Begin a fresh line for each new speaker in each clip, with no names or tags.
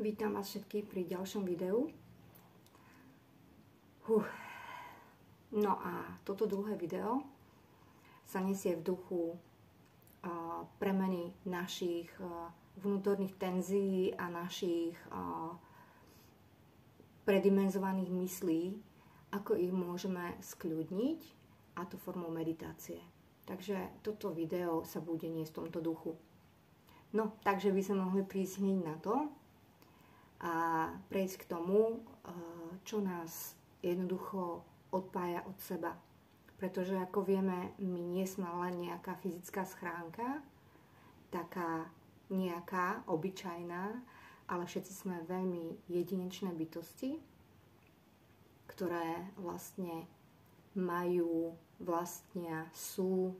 Vítam vás všetkých pri ďalšom videu. No a toto druhé video sa nesie v duchu premeny našich vnútorných tenzií a našich predimenzovaných myslí, ako ich môžeme skľudniť, a to formou meditácie. Takže toto video sa bude niesť v tomto duchu. No, takže by sme mohli prísť hneď na to a prejsť k tomu, čo nás jednoducho odpája od seba. Pretože ako vieme, my nie sme len nejaká fyzická schránka, taká nejaká obyčajná, ale všetci sme veľmi jedinečné bytosti, ktoré vlastne majú, vlastnia, sú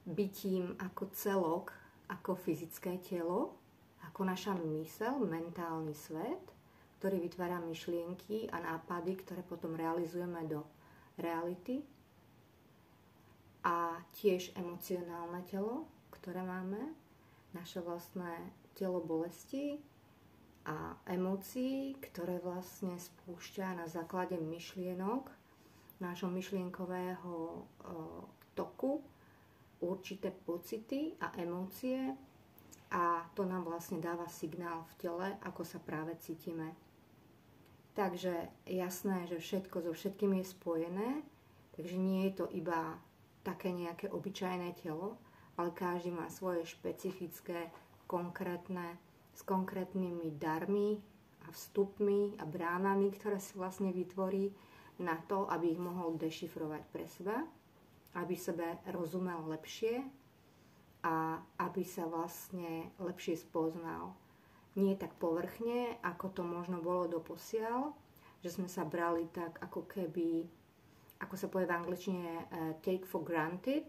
bytím ako celok, ako fyzické telo, ako naša myseľ, mentálny svet, ktorý vytvára myšlienky a nápady, ktoré potom realizujeme do reality. A tiež emocionálne telo, ktoré máme, naše vlastné telo bolesti a emócií, ktoré vlastne spúšťa na základe myšlienok nášho myšlienkového toku určité pocity a emócie, a to nám vlastne dáva signál v tele, ako sa práve cítime. Takže jasné, že všetko so všetkým je spojené, takže nie je to iba také nejaké obyčajné telo, ale každý má svoje špecifické, konkrétne, s konkrétnymi darmi a vstupmi a bránami, ktoré si vlastne vytvorí na to, aby ich mohol dešifrovať pre seba, aby sebe rozumel lepšie a aby sa vlastne lepšie spoznal. Nie tak povrchne, ako to možno bolo doposiaľ, že sme sa brali tak ako keby, ako sa povie v angličtine, take for granted,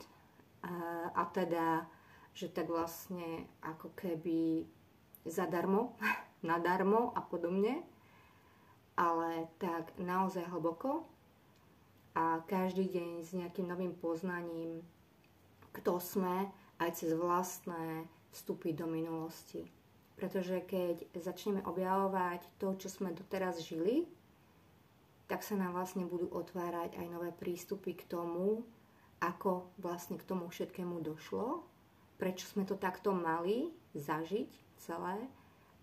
a teda, že tak vlastne ako keby zadarmo, nadarmo a podobne, ale tak naozaj hlboko a každý deň s nejakým novým poznaním, kto sme, aj cez vlastné vstupy do minulosti. Pretože keď začneme objavovať to, čo sme doteraz žili, tak sa nám vlastne budú otvárať aj nové prístupy k tomu, ako vlastne k tomu všetkému došlo, prečo sme to takto mali zažiť celé,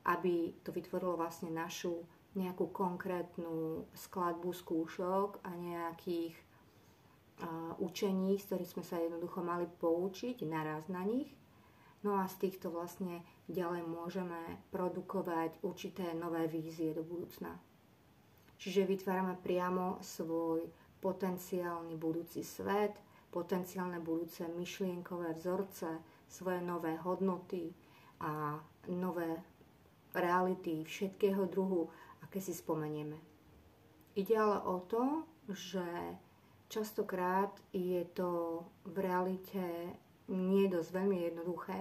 aby to vytvorilo vlastne našu nejakú konkrétnu skladbu skúšok a nejakých učení, z ktorých sme sa jednoducho mali poučiť naraz na nich. No a z týchto vlastne ďalej môžeme produkovať určité nové vízie do budúcna. Čiže vytvárame priamo svoj potenciálny budúci svet, potenciálne budúce myšlienkové vzorce, svoje nové hodnoty a nové reality všetkého druhu, aké si spomenieme. Ide ale o to, že častokrát je to v realite nie dosť veľmi jednoduché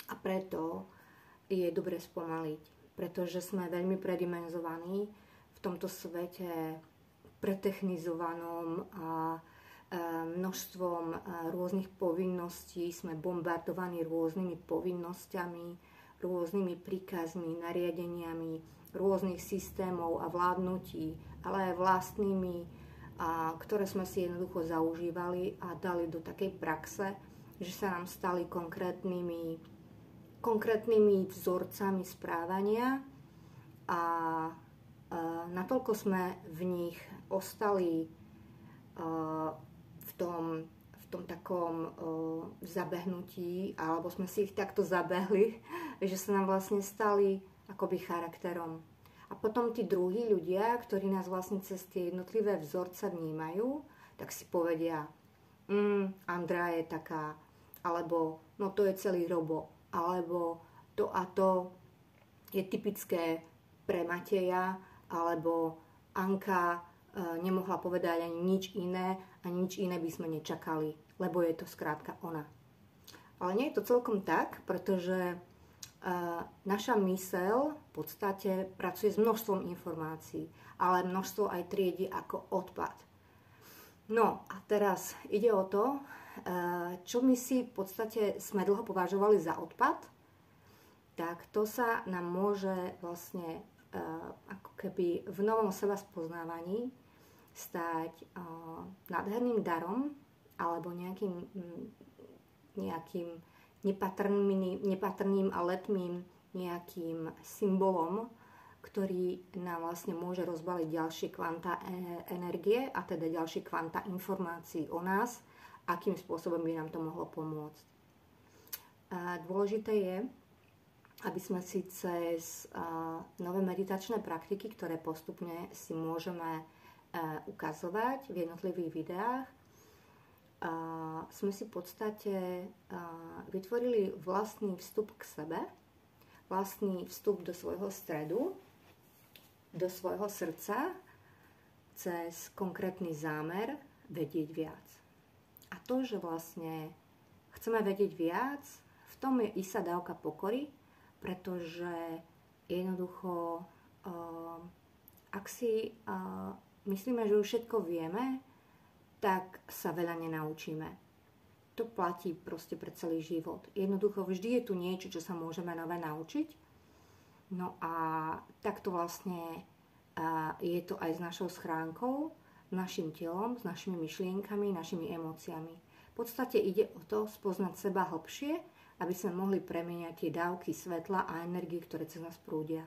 a preto je dobre spomaliť, pretože sme veľmi predimenzovaní v tomto svete pretechnizovanom a množstvom rôznych povinností, sme bombardovaní rôznymi povinnosťami, rôznymi príkazmi, nariadeniami, rôznych systémov a vládnutí, ale aj vlastnými, ktoré sme si jednoducho zaužívali a dali do takej praxe, že sa nám stali konkrétnymi vzorcami správania a natoľko sme v nich ostali v tom takom zabehnutí, alebo sme si ich takto zabehli, že sa nám vlastne stali akoby charakterom. A potom tí druhí ľudia, ktorí nás vlastne cez tie jednotlivé vzorce vnímajú, tak si povedia, Andrea je taká, alebo no to je celý Robo, alebo to a to je typické pre Mateja, alebo Anka nemohla povedať ani nič iné a nič iné by sme nečakali, lebo je to skrátka ona. Ale nie je to celkom tak, pretože naša myseľ v podstate pracuje s množstvom informácií, ale množstvo aj triedi ako odpad. No a teraz ide o to, čo my si v podstate sme dlho považovali za odpad tak to sa nám môže vlastne ako keby v novom seba spoznávaní stať nádherným darom alebo nejakým nepatrným a letmým nejakým symbolom, ktorý nám vlastne môže rozbaliť ďalšie kvanta energie a teda ďalšie kvanta informácií o nás, akým spôsobom by nám to mohlo pomôcť. Dôležité je, aby sme si cez nové meditačné praktiky, ktoré postupne si môžeme ukazovať v jednotlivých videách, sme si v podstate vytvorili vlastný vstup k sebe, vlastný vstup do svojho stredu, do svojho srdca, cez konkrétny zámer vedieť viac. A to, že vlastne chceme vedieť viac, v tom je istá dávka pokory, pretože jednoducho, ak si myslíme, že už všetko vieme, tak sa veľa nenaučíme. To platí proste pre celý život. Jednoducho vždy je tu niečo, čo sa môžeme nové naučiť. No a takto vlastne je to aj s našou schránkou, s našim telom, s našimi myšlienkami, našimi emóciami. V podstate ide o to spoznať seba hlbšie, aby sme mohli premieňať tie dávky svetla a energie, ktoré cez nás prúdia.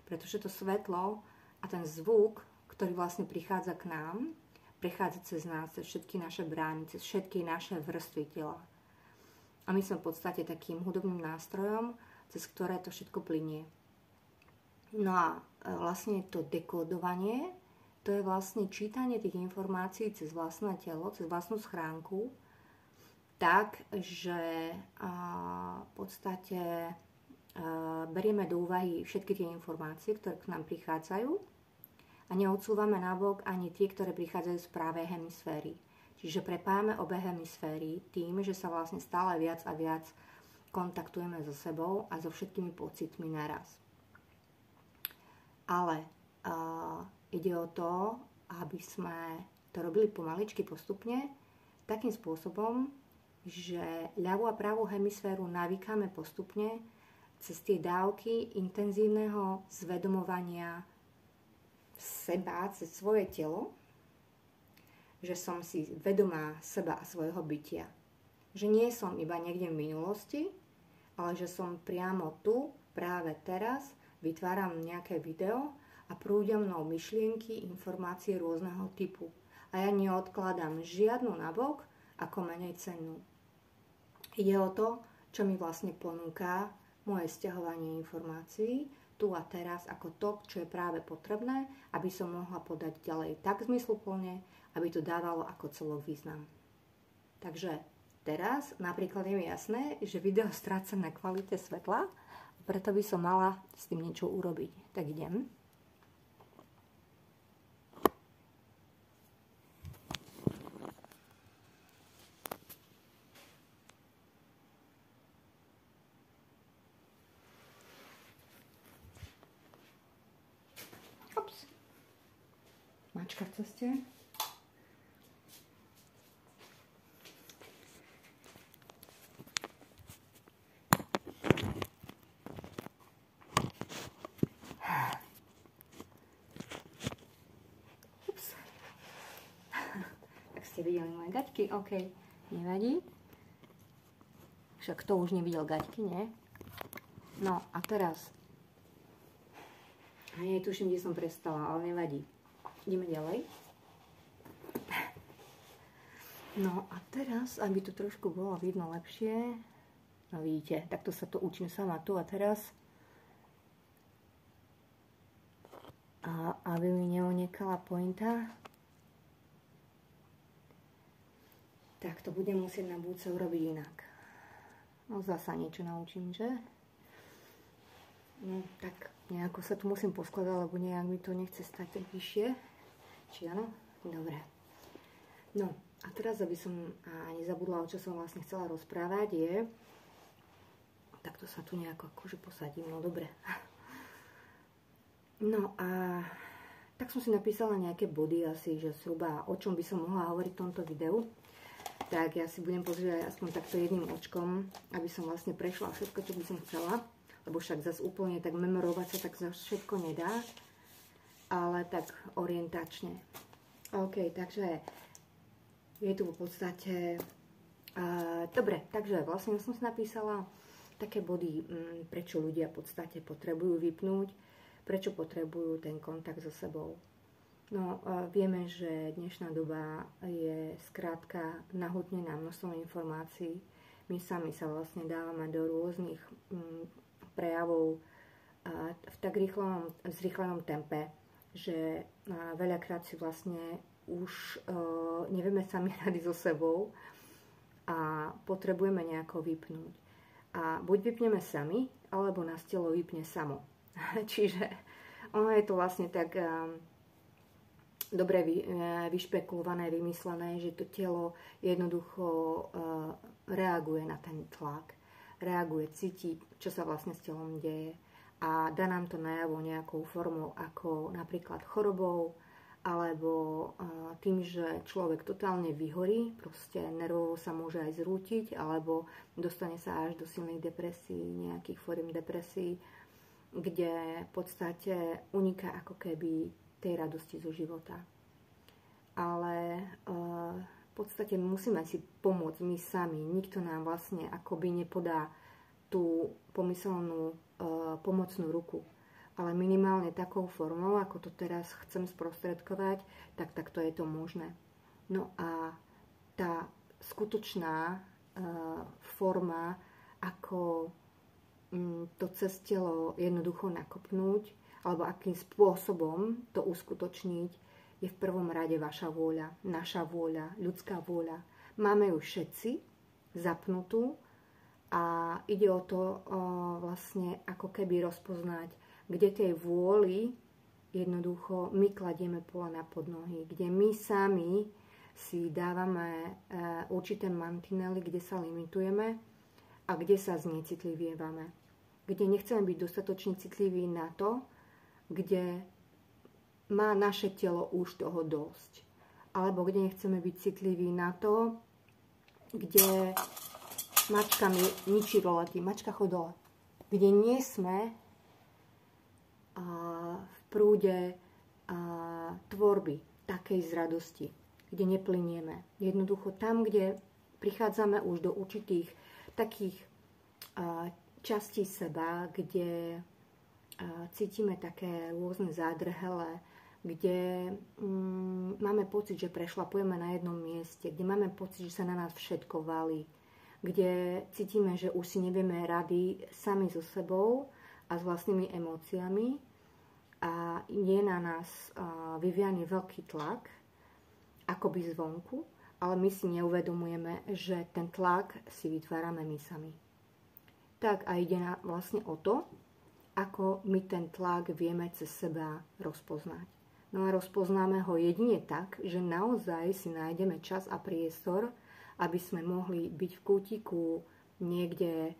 Pretože to svetlo a ten zvuk, ktorý vlastne prichádza k nám, prechádza cez nás, cez všetky naše brány, cez všetky naše vrstvy tela. A my sme v podstate takým hudobným nástrojom, cez ktoré to všetko plynie. No a vlastne to dekódovanie, to je vlastne čítanie tých informácií cez vlastné telo, cez vlastnú schránku, tak, že v podstate berieme do úvahy všetky tie informácie, ktoré k nám prichádzajú a neodsúvame nabok ani tie, ktoré prichádzajú z pravej hemisféry. Čiže prepájame obe hemisféry tým, že sa vlastne stále viac a viac kontaktujeme so sebou a so všetkými pocitmi naraz. Ale ide o to, aby sme to robili pomaličky, postupne, takým spôsobom, že ľavú a pravú hemisféru navykáme postupne cez tie dávky intenzívneho zvedomovania seba, cez svoje telo, že som si vedomá seba a svojho bytia. Že nie som iba niekde v minulosti, ale že som priamo tu, práve teraz, vytváram nejaké video a prúdia mnou myšlienky, informácie rôzneho typu. A ja neodkladám žiadnu nabok ako menej cennú. Ide o to, čo mi vlastne ponúka moje sťahovanie informácií tu a teraz ako to, čo je práve potrebné, aby som mohla podať ďalej tak zmysluplne, aby to dávalo ako celok význam. Takže teraz napríklad je mi jasné, že video stráca na kvalite svetla, preto by som mala s tým niečo urobiť. Tak idem. Mačka v ceste. Ups. Tak ste videli moje gaťky? OK, nevadí. Však to už nevidel gaťky, nie? No a teraz. A netuším, kde som prestala, ale nevadí. Ideme ďalej. No a teraz, aby to trošku bolo vidno lepšie, no vidíte, takto sa to učím sama tu a teraz. A aby mi neunekala pointa, tak to budem musieť na budúce urobiť inak. No zasa niečo naučím, že? No tak nejako sa tu musím poskladať, lebo nejak mi to nechce stať tak vyššie. Či áno? Dobre. No a teraz, aby som nezabudla, o čo som vlastne chcela rozprávať, je... Takto sa tu nejako akože posadím, no dobre. No a tak som si napísala nejaké body asi, že zhruba o čom by som mohla hovoriť v tomto videu. Tak ja si budem pozrieť aspoň takto jedným očkom, aby som vlastne prešla všetko, čo by som chcela. lebo však zase úplne tak memorovať sa tak zase všetko nedá, ale tak orientačne. OK, takže je tu v podstate... dobre, takže vlastne som si napísala také body, prečo ľudia v podstate potrebujú vypnúť, prečo potrebujú ten kontakt so sebou. No, vieme, že dnešná doba je skrátka nahutnená množstvom informácií. My sami sa vlastne dávame do rôznych prejavov v tak zrýchlenom tempe, že veľakrát si vlastne už nevieme sami rady so sebou a potrebujeme nejako vypnúť. A buď vypneme sami, alebo nás telo vypne samo. Čiže ono je to vlastne tak... dobre vyšpekulované, vymyslené, že to telo jednoducho reaguje na ten tlak, reaguje, cíti, čo sa vlastne s telom deje a dá nám to najavo nejakou formou, ako napríklad chorobou, alebo tým, že človek totálne vyhorí, proste nervovo sa môže aj zrútiť, alebo dostane sa až do silných depresí, nejakých foriem depresí, kde v podstate uniká ako keby tej radosti zo života. Ale v podstate musíme si pomôcť my sami. Nikto nám vlastne akoby nepodá tú pomyselnú pomocnú ruku. Ale minimálne takou formou, ako to teraz chcem sprostredkovať, tak to je to možné. No a tá skutočná forma, ako to cez telo jednoducho nakopnúť, alebo akým spôsobom to uskutočniť, je v prvom rade vaša vôľa, naša vôľa, ľudská vôľa. Máme ju všetci zapnutú a ide o to vlastne ako keby rozpoznať, kde tej vôli jednoducho my kladieme pola na podnohy, kde my sami si dávame určité mantinely, kde sa limitujeme a kde sa znecitlivievame. Kde nechceme byť dostatočne citliví na to, kde má naše telo už toho dosť. Alebo kde nechceme byť citliví na to, kde mačka mi ničí roletí, mačka chodole. Kde nie sme v prúde tvorby takej z radosti, kde neplinieme. Jednoducho tam, kde prichádzame už do určitých takých častí seba, kde cítime také rôzne zádrhele, kde máme pocit, že prešlapujeme na jednom mieste, kde máme pocit, že sa na nás všetko valí, kde cítime, že už si nevieme rady sami so sebou a s vlastnými emóciami a je na nás vyvíjaný veľký tlak, akoby zvonku, ale my si neuvedomujeme, že ten tlak si vytvárame my sami. Tak a ide vlastne o to, ako my ten tlak vieme cez seba rozpoznať. No a rozpoznáme ho jedine tak, že naozaj si nájdeme čas a priestor, aby sme mohli byť v kútiku niekde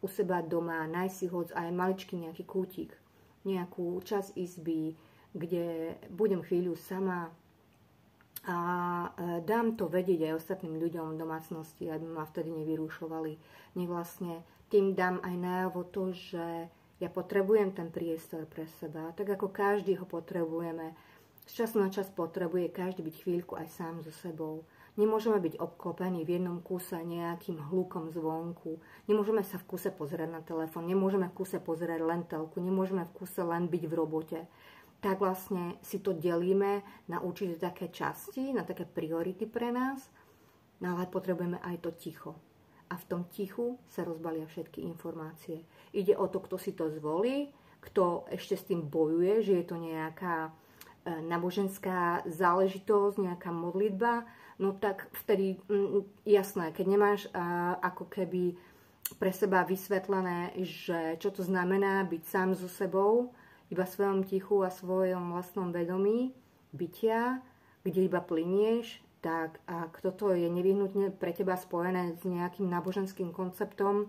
u seba doma, nájsť si hoď aj maličký nejaký kútik, nejakú časť izby, kde budem chvíľu sama a dám to vedieť aj ostatným ľuďom v domácnosti, aby ma vtedy nevyrušovali. Nech vlastne tým dám aj najavo to, že ja potrebujem ten priestor pre seba, tak ako každý ho potrebujeme. Z času na čas potrebuje každý byť chvíľku aj sám so sebou. Nemôžeme byť obklopení v jednom kúse nejakým hlukom zvonku. Nemôžeme sa v kúse pozerať na telefón, nemôžeme v kúse pozerať len telku, nemôžeme v kúse len byť v robote. Tak vlastne si to delíme na určité také časti, na také priority pre nás, no ale potrebujeme aj to ticho. A v tom tichu sa rozbalia všetky informácie. Ide o to, kto si to zvolí, kto ešte s tým bojuje, že je to nejaká náboženská záležitosť, nejaká modlitba, no tak vtedy, jasné, keď nemáš ako keby pre seba vysvetlené, že čo to znamená byť sám so sebou, iba v svojom tichu a svojom vlastnom vedomí, bytia, kde iba plinieš, tak ak toto je nevyhnutne pre teba spojené s nejakým náboženským konceptom,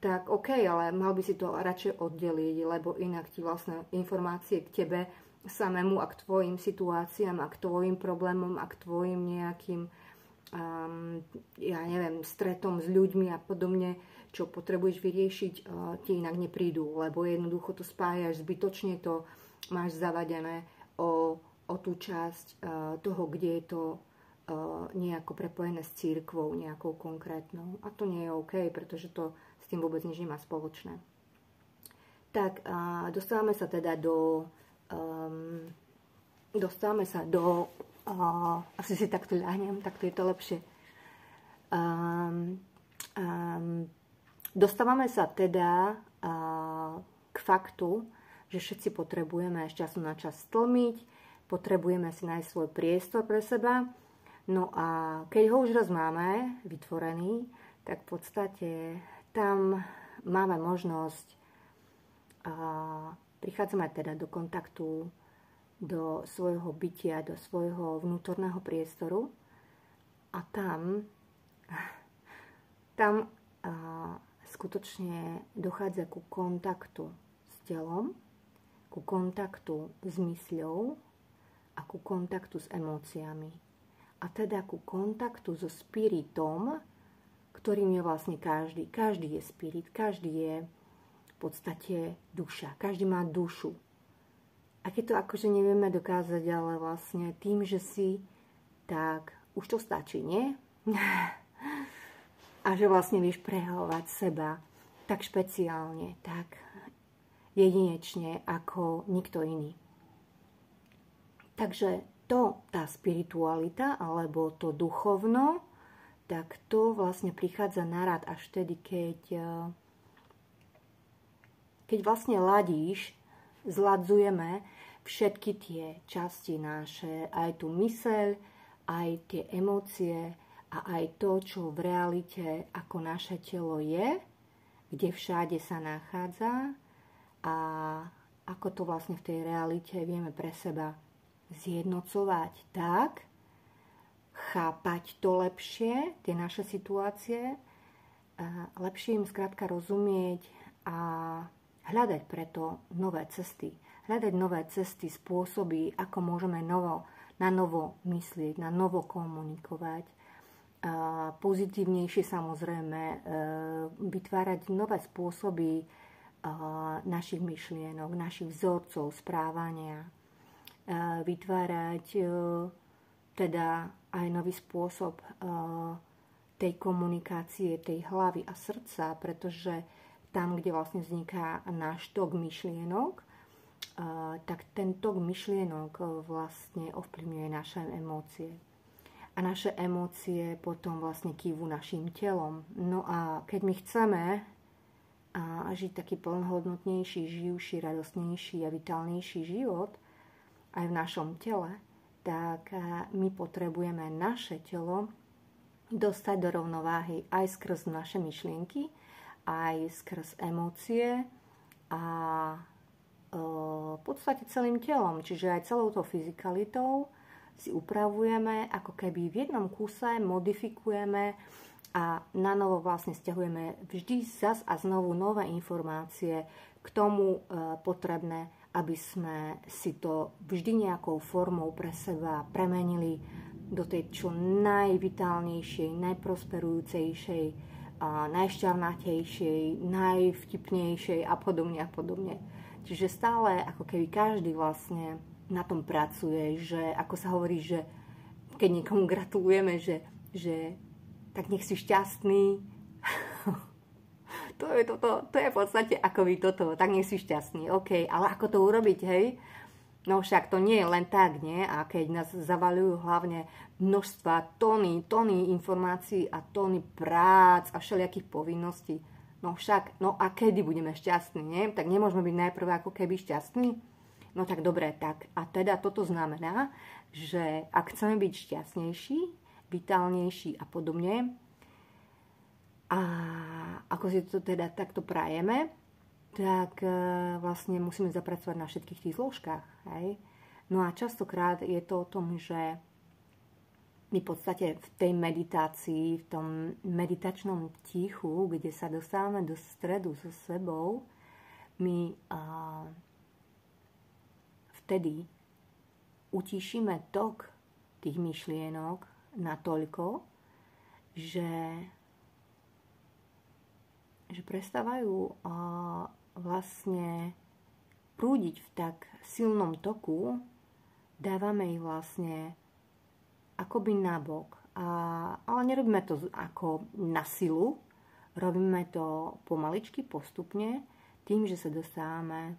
tak OK, ale mal by si to radšej oddeliť, lebo inak ti vlastne informácie k tebe samému a k tvojim situáciám a k tvojim problémom a k tvojim nejakým ja neviem, stretom s ľuďmi a podobne, čo potrebuješ vyriešiť, ti inak neprídu, lebo jednoducho to spájaš, zbytočne to máš zavadené o tú časť toho, kde je to nejako prepojené s cirkvou, nejakou konkrétnou. A to nie je OK, pretože to s tým vôbec nič nemá spoločné. Tak dostávame sa teda asi si takto ľahnem, takto je to lepšie. Dostávame sa teda k faktu, že všetci potrebujeme z času na čas stlmiť, potrebujeme si nájsť svoj priestor pre seba. No a keď ho už raz máme vytvorený, tak v podstate tam máme možnosť prichádzame teda do kontaktu, do svojho bytia, do svojho vnútorného priestoru a tam skutočne dochádza ku kontaktu s telom, ku kontaktu s mysľou a ku kontaktu s emóciami. A teda ku kontaktu so spiritom, ktorým je vlastne každý. Každý je spirit, každý je v podstate duša. Každý má dušu. A keď to akože nevieme dokázať, ale vlastne tým, že si, tak už to stačí, nie? A že vlastne vieš prejavovať seba tak špeciálne, tak jedinečne ako nikto iný. Takže tá spiritualita, alebo to duchovno, tak to vlastne prichádza na rad až vtedy, keď vlastne zladzujeme všetky tie časti naše, aj tú myseľ, aj tie emócie a aj to, čo v realite ako naše telo je, kde všade sa nachádza a ako to vlastne v tej realite vieme pre seba zjednocovať tak, chápať to lepšie, tie naše situácie, lepšie im skrátka rozumieť a hľadať preto nové cesty. Hľadať nové cesty, spôsoby, ako môžeme na novo myslieť, na novo komunikovať. Pozitívnejšie samozrejme vytvárať nové spôsoby našich myšlienok, našich vzorcov správania. Vytvárať teda aj nový spôsob tej komunikácie, tej hlavy a srdca, pretože tam, kde vlastne vzniká náš tok myšlienok, tak ten tok myšlienok vlastne ovplyvňuje naše emócie. A naše emócie potom vlastne kývu našim telom. No a keď my chceme žiť taký plnohodnotnejší, živší, radostnejší a vitálnejší život aj v našom tele, tak my potrebujeme naše telo dostať do rovnováhy aj skrz naše myšlienky, aj skrz emócie a v podstate celým telom, čiže aj celou tou fyzikalitou si upravujeme, ako keby v jednom kúse modifikujeme a na novo vlastne stiahujeme vždy zas a znovu nové informácie k tomu potrebné, aby sme si to vždy nejakou formou pre seba premenili do tej čo najvitálnejšej, najprosperujúcejšej, najšťavnatejšej, najvtipnejšej a podobne a podobne. Čiže stále ako keby každý vlastne na tom pracuje, že ako sa hovorí, že keď niekomu gratulujeme, že tak nech si šťastný. To je v podstate akoby toto, tak nech si šťastný, OK, ale ako to urobiť, hej? No však to nie je len tak, nie? A keď nás zavaľujú hlavne množstva, tony informácií a tony prác a všelijakých povinností, no však, no a kedy budeme šťastní, nie? Tak nemôžeme byť najprv ako keby šťastní? No tak dobre, tak a teda toto znamená, že ak chceme byť šťastnejší, vitálnejší a podobne, a ako si to teda takto prajeme, tak vlastne musíme zapracovať na všetkých tých zložkách. Hej? No a častokrát je to o tom, že my v podstate v tej meditácii, v tom meditačnom tichu, kde sa dostávame do stredu so sebou, my vtedy utíšime tok tých myšlienok natoľko, že že prestávajú vlastne prúdiť v tak silnom toku, dávame ich vlastne akoby nabok. Ale nerobíme to ako na silu, robíme to pomaličky, postupne, tým, že sa dostávame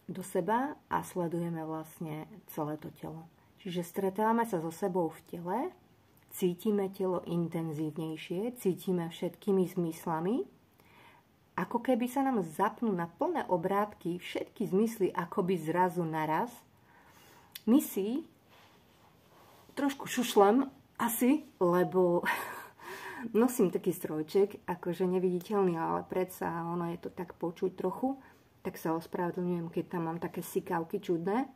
do seba a sledujeme vlastne celé to telo. Čiže stretávame sa so sebou v tele, cítime telo intenzívnejšie, cítime všetkými zmyslami, ako keby sa nám zapnú na plné obrátky všetky zmysly akoby zrazu naraz. My si trošku šušlem asi, lebo nosím taký strojček, akože neviditeľný, ale predsa ono je to tak počuť trochu, tak sa ospravedlňujem, keď tam mám také sikávky čudné.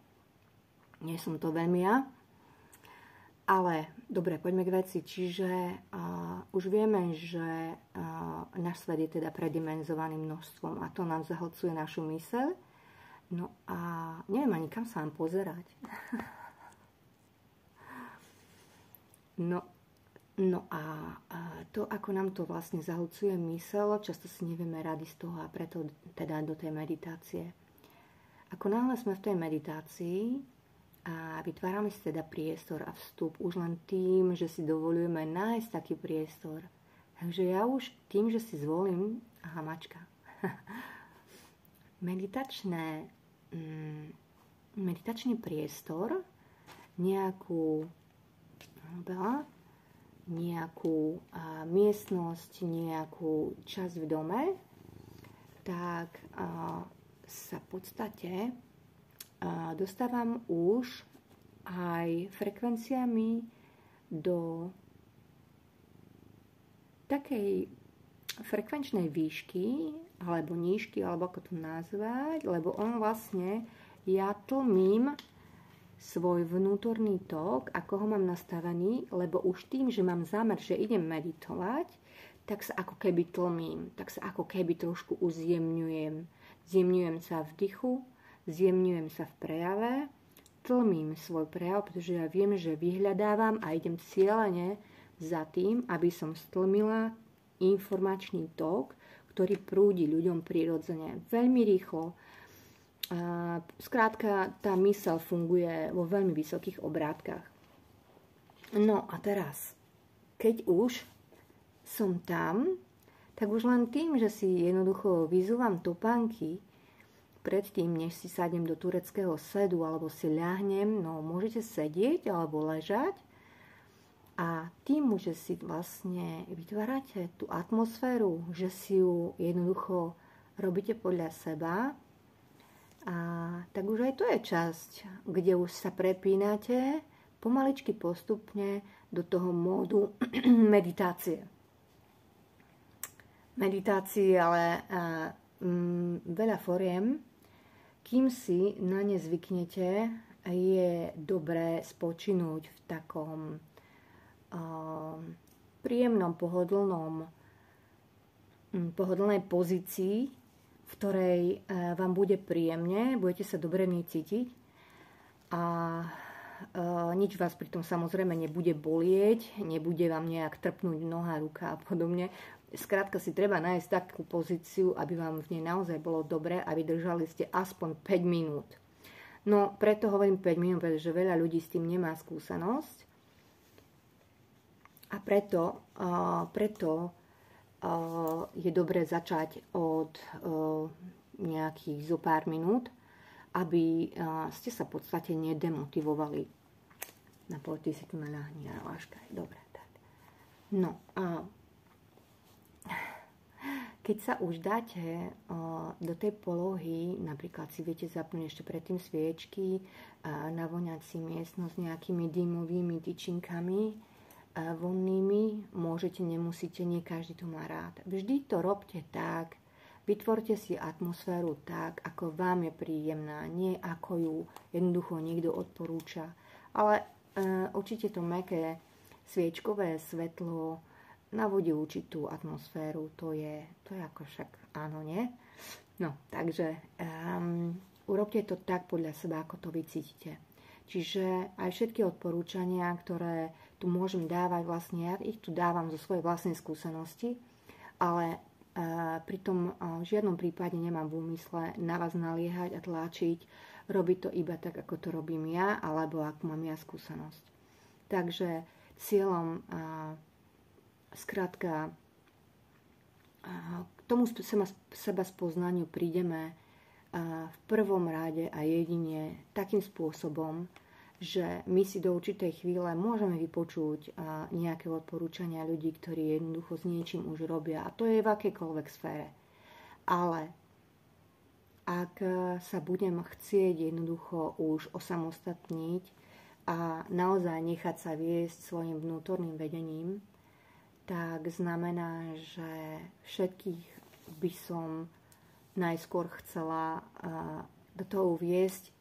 Nie som to veľmi ja. Ale dobre, poďme k veci. Čiže už vieme, že náš svet je teda predimenzovaný množstvom a to nám zahlcuje našu myseľ. No a neviem ani kam sa mám pozerať. No a to, ako nám to vlastne zahlcuje myseľ, často si nevieme rady z toho a preto teda do tej meditácie. Ako náhle sme v tej meditácii a vytvárame si teda priestor a vstup už len tým, že si dovolujeme nájsť taký priestor. Takže ja už tým, že si zvolím, mačka, meditačný priestor, nejakú miestnosť, nejakú časť v dome, tak sa v podstate dostávam už aj frekvenciami do takej frekvenčnej výšky, alebo nížky, alebo ako to nazvať, lebo on vlastne, ja tlmím svoj vnútorný tok, ako ho mám nastavený, lebo už tým, že mám zámer, že idem meditovať, tak sa ako keby tlmím, tak sa ako keby trošku uzjemňujem. Zjemňujem sa v dychu, zjemňujem sa v prejave, tlmím svoj prejav, pretože ja viem, že vyhľadávam a idem cieľene za tým, aby som stlmila informačný tok, ktorý prúdi ľuďom prirodzene, veľmi rýchlo. Skrátka, tá myseľ funguje vo veľmi vysokých obrátkach. No a teraz, keď už som tam, tak už len tým, že si jednoducho vyzúvam topánky predtým, než si sadnem do tureckého sedu alebo si ľahnem, no môžete sedieť alebo ležať a tým, že si vlastne vytvárate tú atmosféru, že si ju jednoducho robíte podľa seba, tak už aj to je časť, kde už sa prepínate pomaličky postupne do toho módu meditácie. Meditácie, ale veľa foriem, kým si na ne zvyknete, je dobré spočinúť v takom príjemnom, pohodlnej pozícii, v ktorej vám bude príjemne, budete sa dobre v nej cítiť a nič vás pri tom samozrejme nebude bolieť, nebude vám nejak trpnúť noha, ruka a podobne. Skrátka si treba nájsť takú pozíciu, aby vám v nej naozaj bolo dobre a vydržali ste aspoň 5 minút. No preto hovorím 5 minút, pretože veľa ľudí s tým nemá skúsenosť a preto je dobré začať od nejakých zo pár minút, aby ste sa v podstate nedemotivovali. Na ty si tu naľahni a láškaj. Dobre, tak. No a keď sa už dáte do tej polohy, napríklad si viete zapnúť ešte predtým sviečky, navoňať si miestnosť nejakými dymovými tyčinkami, vonnými, môžete, nemusíte, nie každý to má rád. Vždy to robte tak, vytvorte si atmosféru tak, ako vám je príjemná, nie ako ju jednoducho niekto odporúča. Ale určite to mäkké sviečkové svetlo navodí určitú atmosféru, to je ako však áno, nie? No, takže urobte to tak podľa seba, ako to vycítite. Čiže aj všetky odporúčania, ktoré tu môžem dávať, vlastne ja ich tu dávam zo svojej vlastnej skúsenosti, ale pritom v žiadnom prípade nemám v úmysle na vás naliehať a tlačiť, robiť to iba tak, ako to robím ja, alebo ako mám ja skúsenosť. Takže cieľom skrátka k tomu seba spoznaniu prídeme v prvom rade a jedine takým spôsobom, že my si do určitej chvíle môžeme vypočuť nejaké odporúčania ľudí, ktorí jednoducho s niečím už robia. A to je v akejkoľvek sfére. Ale ak sa budem chcieť jednoducho už osamostatniť a naozaj nechať sa viesť svojim vnútorným vedením, tak znamená, že všetkých by som najskôr chcela do toho viesť,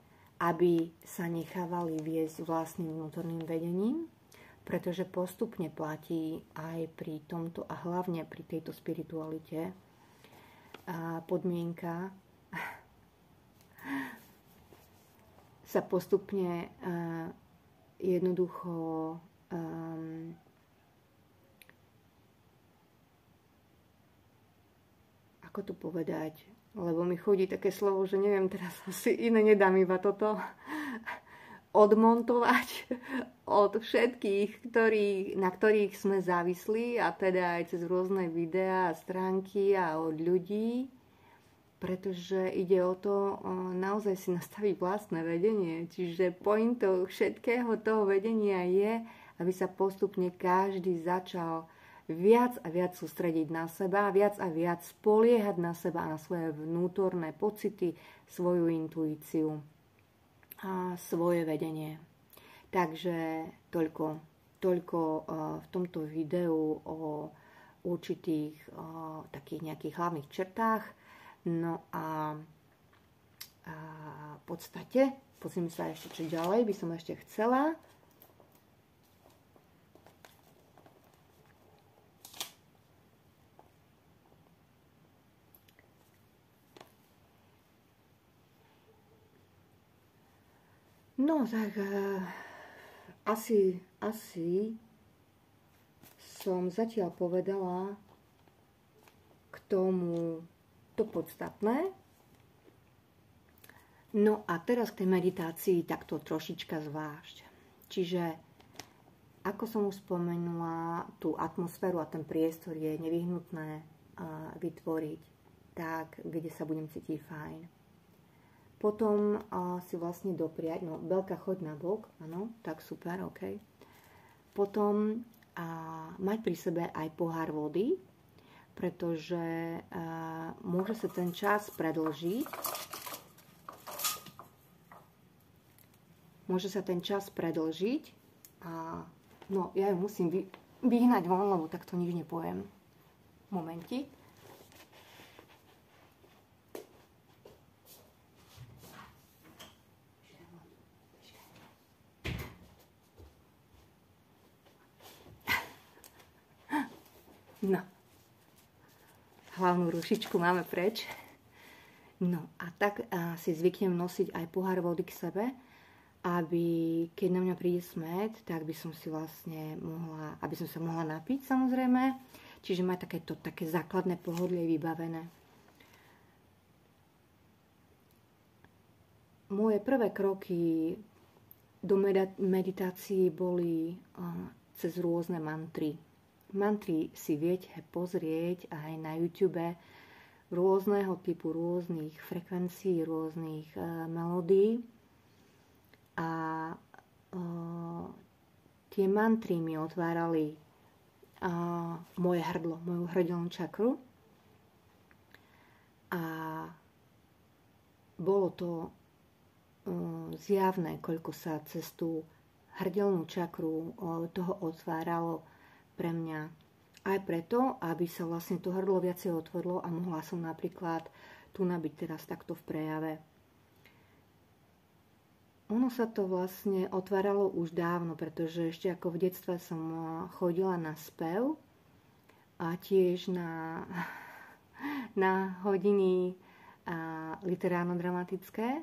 aby sa nechávali viesť vlastným vnútorným vedením, pretože postupne platí aj pri tomto a hlavne pri tejto spiritualite podmienka sa postupne jednoducho ako to povedať, lebo mi chodí také slovo, že neviem teraz asi iné, nedám iba toto odmontovať od všetkých, na ktorých sme závislí, a teda aj cez rôzne videá a stránky a od ľudí, pretože ide o to naozaj si nastaviť vlastné vedenie. Čiže pointou všetkého toho vedenia je, aby sa postupne každý začal viac a viac sústrediť na seba, viac a viac spoliehať na seba a na svoje vnútorné pocity, svoju intuíciu a svoje vedenie. Takže toľko v tomto videu o určitých takých nejakých hlavných črtách. No a v podstate, pozriem sa ešte čo ďalej, by som ešte chcela. No tak asi som zatiaľ povedala k tomu to podstatné. No a teraz k tej meditácii takto trošička zvlášť. Čiže ako som už spomenula, tú atmosféru a ten priestor je nevyhnutné vytvoriť tak, kde sa budem cítiť fajn. Potom si vlastne dopriať, no Belka, choď na bok, áno, tak super, ok. Potom mať pri sebe aj pohár vody, pretože môže sa ten čas predĺžiť. No ja ju musím vyhnať von, lebo takto nič nepoviem. Momentík. No, hlavnú rušičku máme preč. No a tak si zvyknem nosiť aj pohár vody k sebe, aby keď na mňa príde smäd, tak by som si vlastne aby som sa mohla napiť, samozrejme. Čiže mať také základné pohodlie vybavené. Moje prvé kroky do meditácií boli cez rôzne mantry. Mantry si viete pozrieť aj na YouTube rôzneho typu, rôznych frekvencií, rôznych melódií. A tie mantry mi otvárali moje hrdlo, moju hrdelnú čakru. A bolo to zjavné, koľko sa cez tú hrdelnú čakru toho otváralo pre mňa. Aj preto, aby sa vlastne to hrdlo viacej otvorilo a mohla som napríklad tu nabyť teraz takto v prejave. Ono sa to vlastne otváralo už dávno, pretože ešte ako v detstve som chodila na spev a tiež na hodiny literárno-dramatické,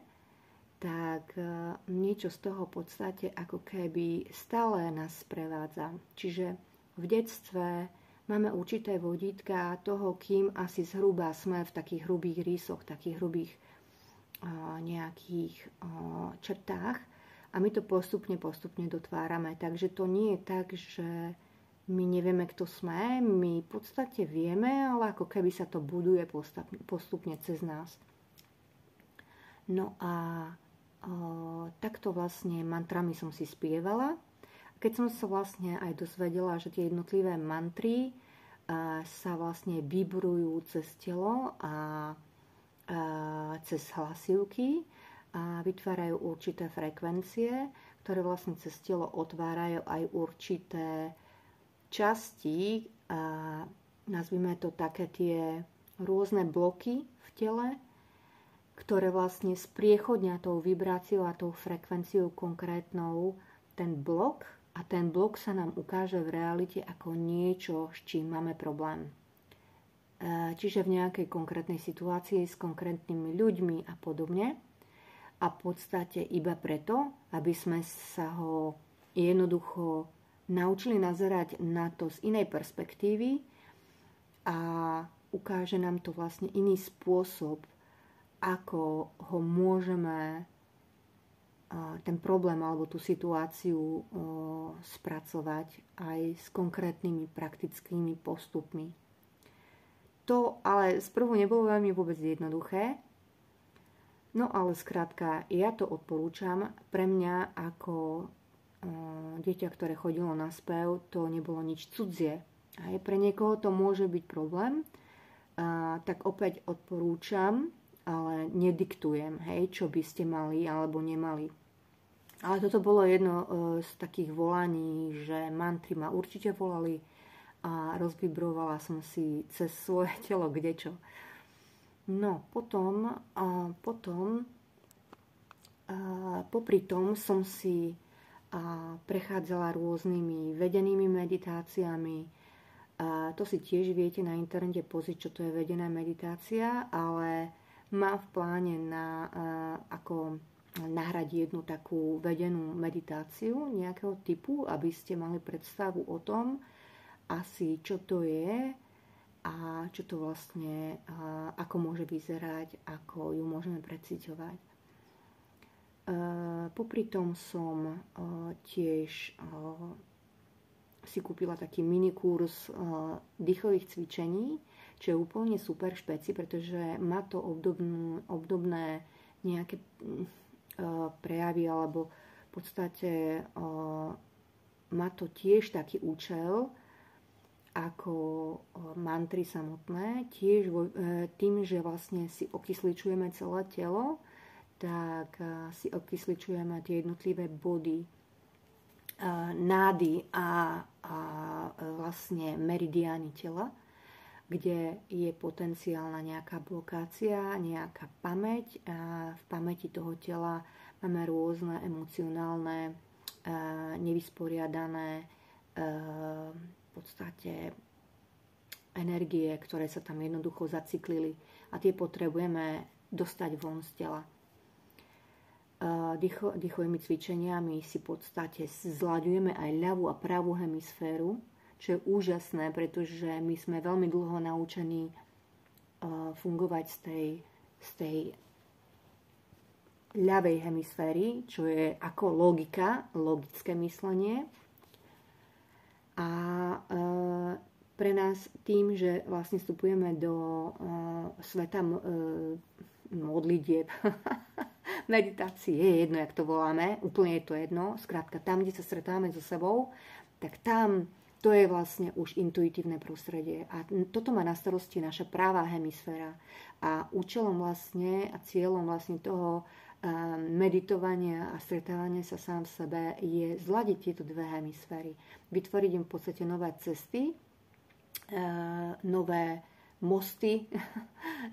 tak niečo z toho v podstate ako keby stále nás sprevádza. Čiže v detstve máme určité vodítka toho, kým asi zhruba sme v takých hrubých rysoch, takých hrubých nejakých črtách a my to postupne dotvárame. Takže to nie je tak, že my nevieme, kto sme, my v podstate vieme, ale ako keby sa to buduje postupne cez nás. No a takto vlastne mantrami som si spievala. Keď som sa vlastne aj dozvedela, že tie jednotlivé mantry sa vlastne vibrujú cez telo a cez hlasivky a vytvárajú určité frekvencie, ktoré vlastne cez telo otvárajú aj určité časti, nazvime to také tie rôzne bloky v tele, ktoré vlastne spriechodnia tou vibráciou a tou frekvenciou konkrétnou ten blok a ten blok sa nám ukáže v realite ako niečo, s čím máme problém. Čiže v nejakej konkrétnej situácii s konkrétnymi ľuďmi a podobne. A v podstate iba preto, aby sme sa ho jednoducho naučili nazerať na to z inej perspektívy a ukáže nám to vlastne iný spôsob, ako ho môžeme ten problém alebo tú situáciu spracovať aj s konkrétnymi praktickými postupmi. To ale sprvu nebolo veľmi vôbec jednoduché, no ale skrátka ja to odporúčam. Pre mňa ako dieťa, ktoré chodilo na spev, to nebolo nič cudzie. Aj pre niekoho to môže byť problém, tak opäť odporúčam, ale nediktujem, čo by ste mali alebo nemali. Ale toto bolo jedno z takých volaní, že mantry ma určite volali a rozvibrovala som si cez svoje telo kdečo. No, potom popri tom som si prechádzala rôznymi vedenými meditáciami. To si tiež viete na internete pozrieť, čo to je vedená meditácia, ale mám v pláne ako nahradiť jednu takú vedenú meditáciu nejakého typu, aby ste mali predstavu o tom, asi čo to je a čo to vlastne, ako môže vyzerať, ako ju môžeme preciťovať. Popri tom som tiež si kúpila taký mini kurz dýchových cvičení, čo je úplne super špeci, pretože má to obdobné nejaké prejavy, alebo v podstate má to tiež taký účel ako mantry samotné, tiež tým, že vlastne si okysličujeme celé telo, tak si okysličujeme tie jednotlivé body, nády a vlastne meridiány tela, kde je potenciálna nejaká blokácia, nejaká pamäť. A v pamäti toho tela máme rôzne emocionálne, nevysporiadané v podstate energie, ktoré sa tam jednoducho zaciklili a tie potrebujeme dostať von z tela. Dýchovými cvičeniami si v podstate zlaďujeme aj ľavú a pravú hemisféru, čo je úžasné, pretože my sme veľmi dlho naučení fungovať z tej ľavej hemisféry, čo je ako logika, logické myslenie. A pre nás tým, že vlastne vstupujeme do sveta modlitieb, meditácie, je jedno, jak to voláme, úplne je to jedno, skrátka tam, kde sa stretávame so sebou, tak tam to je vlastne už intuitívne prostredie. A toto má na starosti naša práva hemisféra. A účelom vlastne a cieľom vlastne toho meditovania a stretávania sa sám v sebe je zladiť tieto dve hemisféry. Vytvoriť im v podstate nové cesty, nové mosty,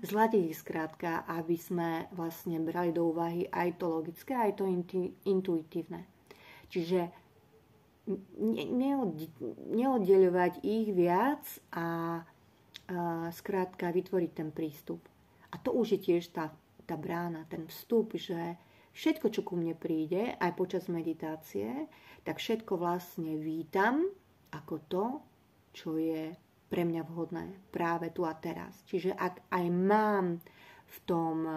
zladiť ich skrátka, aby sme vlastne brali do úvahy aj to logické, aj to intuitívne. Čiže neoddeľovať ich viac a skrátka vytvoriť ten prístup. A to už je tiež tá brána, ten vstup, že všetko, čo ku mne príde, aj počas meditácie, tak všetko vlastne vítam ako to, čo je pre mňa vhodné práve tu a teraz. Čiže ak aj mám v tom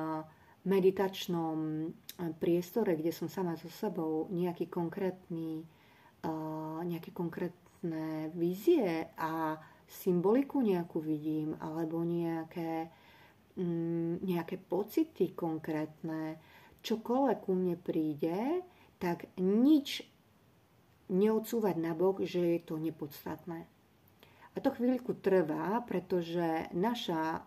meditačnom priestore, kde som sama so sebou, nejaké konkrétne vízie a symboliku nejakú vidím, alebo nejaké pocity konkrétne, čokoľvek ku mne príde, tak nič neodsúvať nabok, že je to nepodstatné. A to chvíľku trvá, pretože naša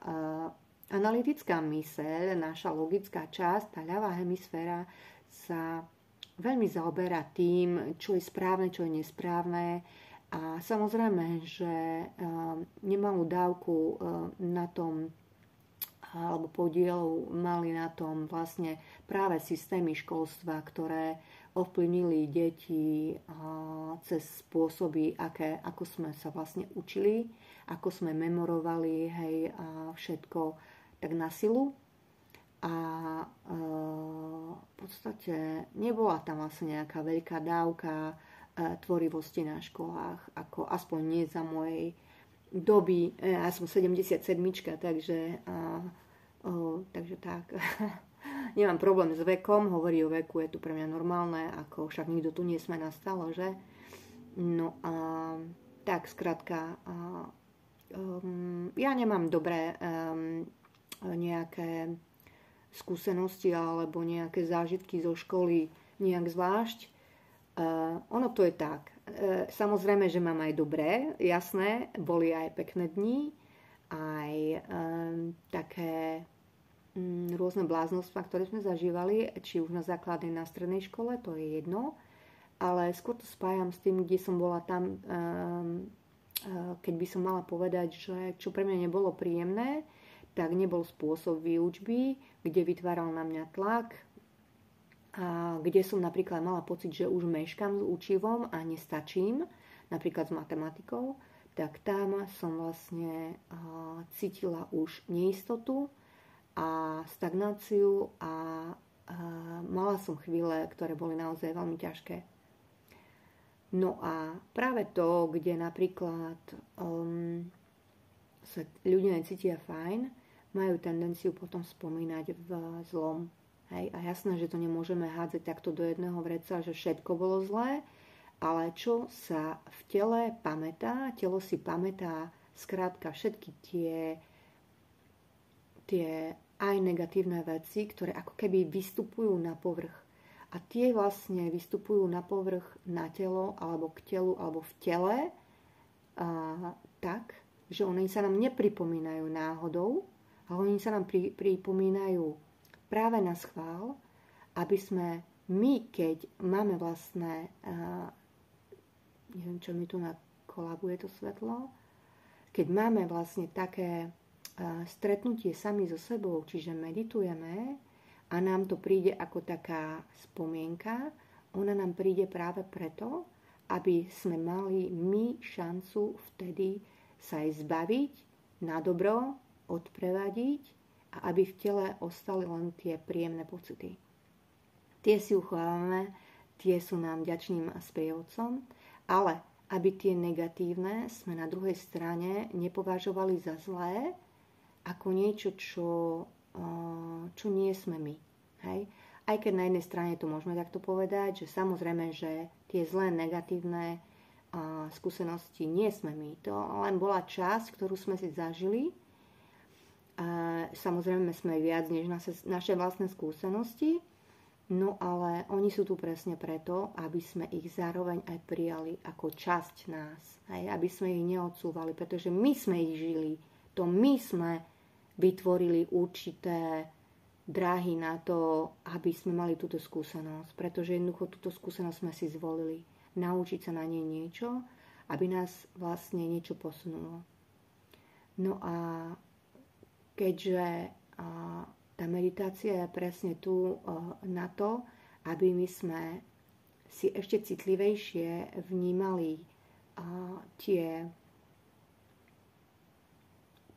analytická myseľ, naša logická časť, tá ľavá hemisféra sa veľmi zaoberá tým, čo je správne, čo je nesprávne. A samozrejme, že nemalú dávku na tom alebo podielu mali na tom vlastne práve systémy školstva, ktoré ovplyvnili deti cez spôsoby, ako sme sa vlastne učili, ako sme memorovali, všetko tak na silu. A v podstate nebola tam vlastne nejaká veľká dávka tvorivosti na školách, ako aspoň nie za mojej doby. Ja som 77, takže tak. Nemám problém s vekom, hovorí o veku, je to pre mňa normálne, ako však nikto tu nie sme nastalo, že? No a tak, skrátka, ja nemám dobré nejaké skúsenosti alebo nejaké zážitky zo školy nejak zvlášť. Ono to je tak. Samozrejme, že mám aj dobré, jasné, boli aj pekné dni, aj také rôzne bláznostva, ktoré sme zažívali, či už na základnej, na strednej škole, to je jedno, ale skôr to spájam s tým, kde som bola tam, keď by som mala povedať, že čo pre mňa nebolo príjemné, tak nebol spôsob výučby, kde vytváral na mňa tlak, a kde som napríklad mala pocit, že už meškam s učivom a nestačím, napríklad s matematikou, tak tam som vlastne cítila už neistotu a stagnáciu a mala som chvíle, ktoré boli naozaj veľmi ťažké. No a práve to, kde napríklad sa ľudia necítia fajn, majú tendenciu potom spomínať v zlom. Hej? A jasné, že to nemôžeme hádzať takto do jedného vreca, že všetko bolo zlé, ale čo sa v tele pamätá, telo si pamätá skrátka všetky tie aj negatívne veci, ktoré ako keby vystupujú na povrch. A tie vlastne vystupujú na povrch na telo, alebo k telu, alebo v tele, tak, že oni sa nám nepripomínajú náhodou, ale oni sa nám pripomínajú práve na schvál, aby sme my, keď máme vlastné, neviem, čo mi tu nakolabuje to svetlo, keď máme vlastne také stretnutie sami so sebou, čiže meditujeme a nám to príde ako taká spomienka, ona nám príde práve preto, aby sme mali my šancu vtedy sa aj zbaviť, na dobro odprevadiť a aby v tele ostali len tie príjemné pocity. Tie si uchovávame, tie sú nám vďačným sprievodcom, ale aby tie negatívne sme na druhej strane nepovažovali za zlé, ako niečo, čo nie sme my. Hej? Aj keď na jednej strane to môžeme takto povedať, že samozrejme, že tie zlé, negatívne skúsenosti nie sme my. To len bola časť, ktorú sme si zažili. Samozrejme sme viac než naše vlastné skúsenosti, no ale oni sú tu presne preto, aby sme ich zároveň aj prijali ako časť nás. Hej? Aby sme ich neodsúvali, pretože my sme ich žili. To my sme vytvorili určité dráhy na to, aby sme mali túto skúsenosť. Pretože jednoducho túto skúsenosť sme si zvolili. Naučiť sa na nej niečo, aby nás vlastne niečo posunulo. No a keďže tá meditácia je presne tu na to, aby my sme si ešte citlivejšie vnímali tie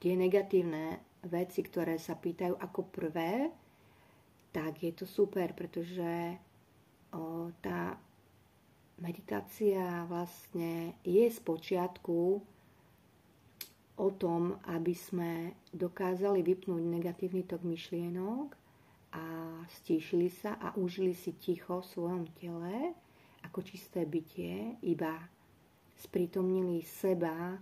negatívne veci, ktoré sa pýtajú ako prvé, tak je to super, pretože tá meditácia vlastne je z počiatku o tom, aby sme dokázali vypnúť negatívny tok myšlienok a stíšili sa a užili si ticho v svojom tele ako čisté bytie, iba sprítomnili seba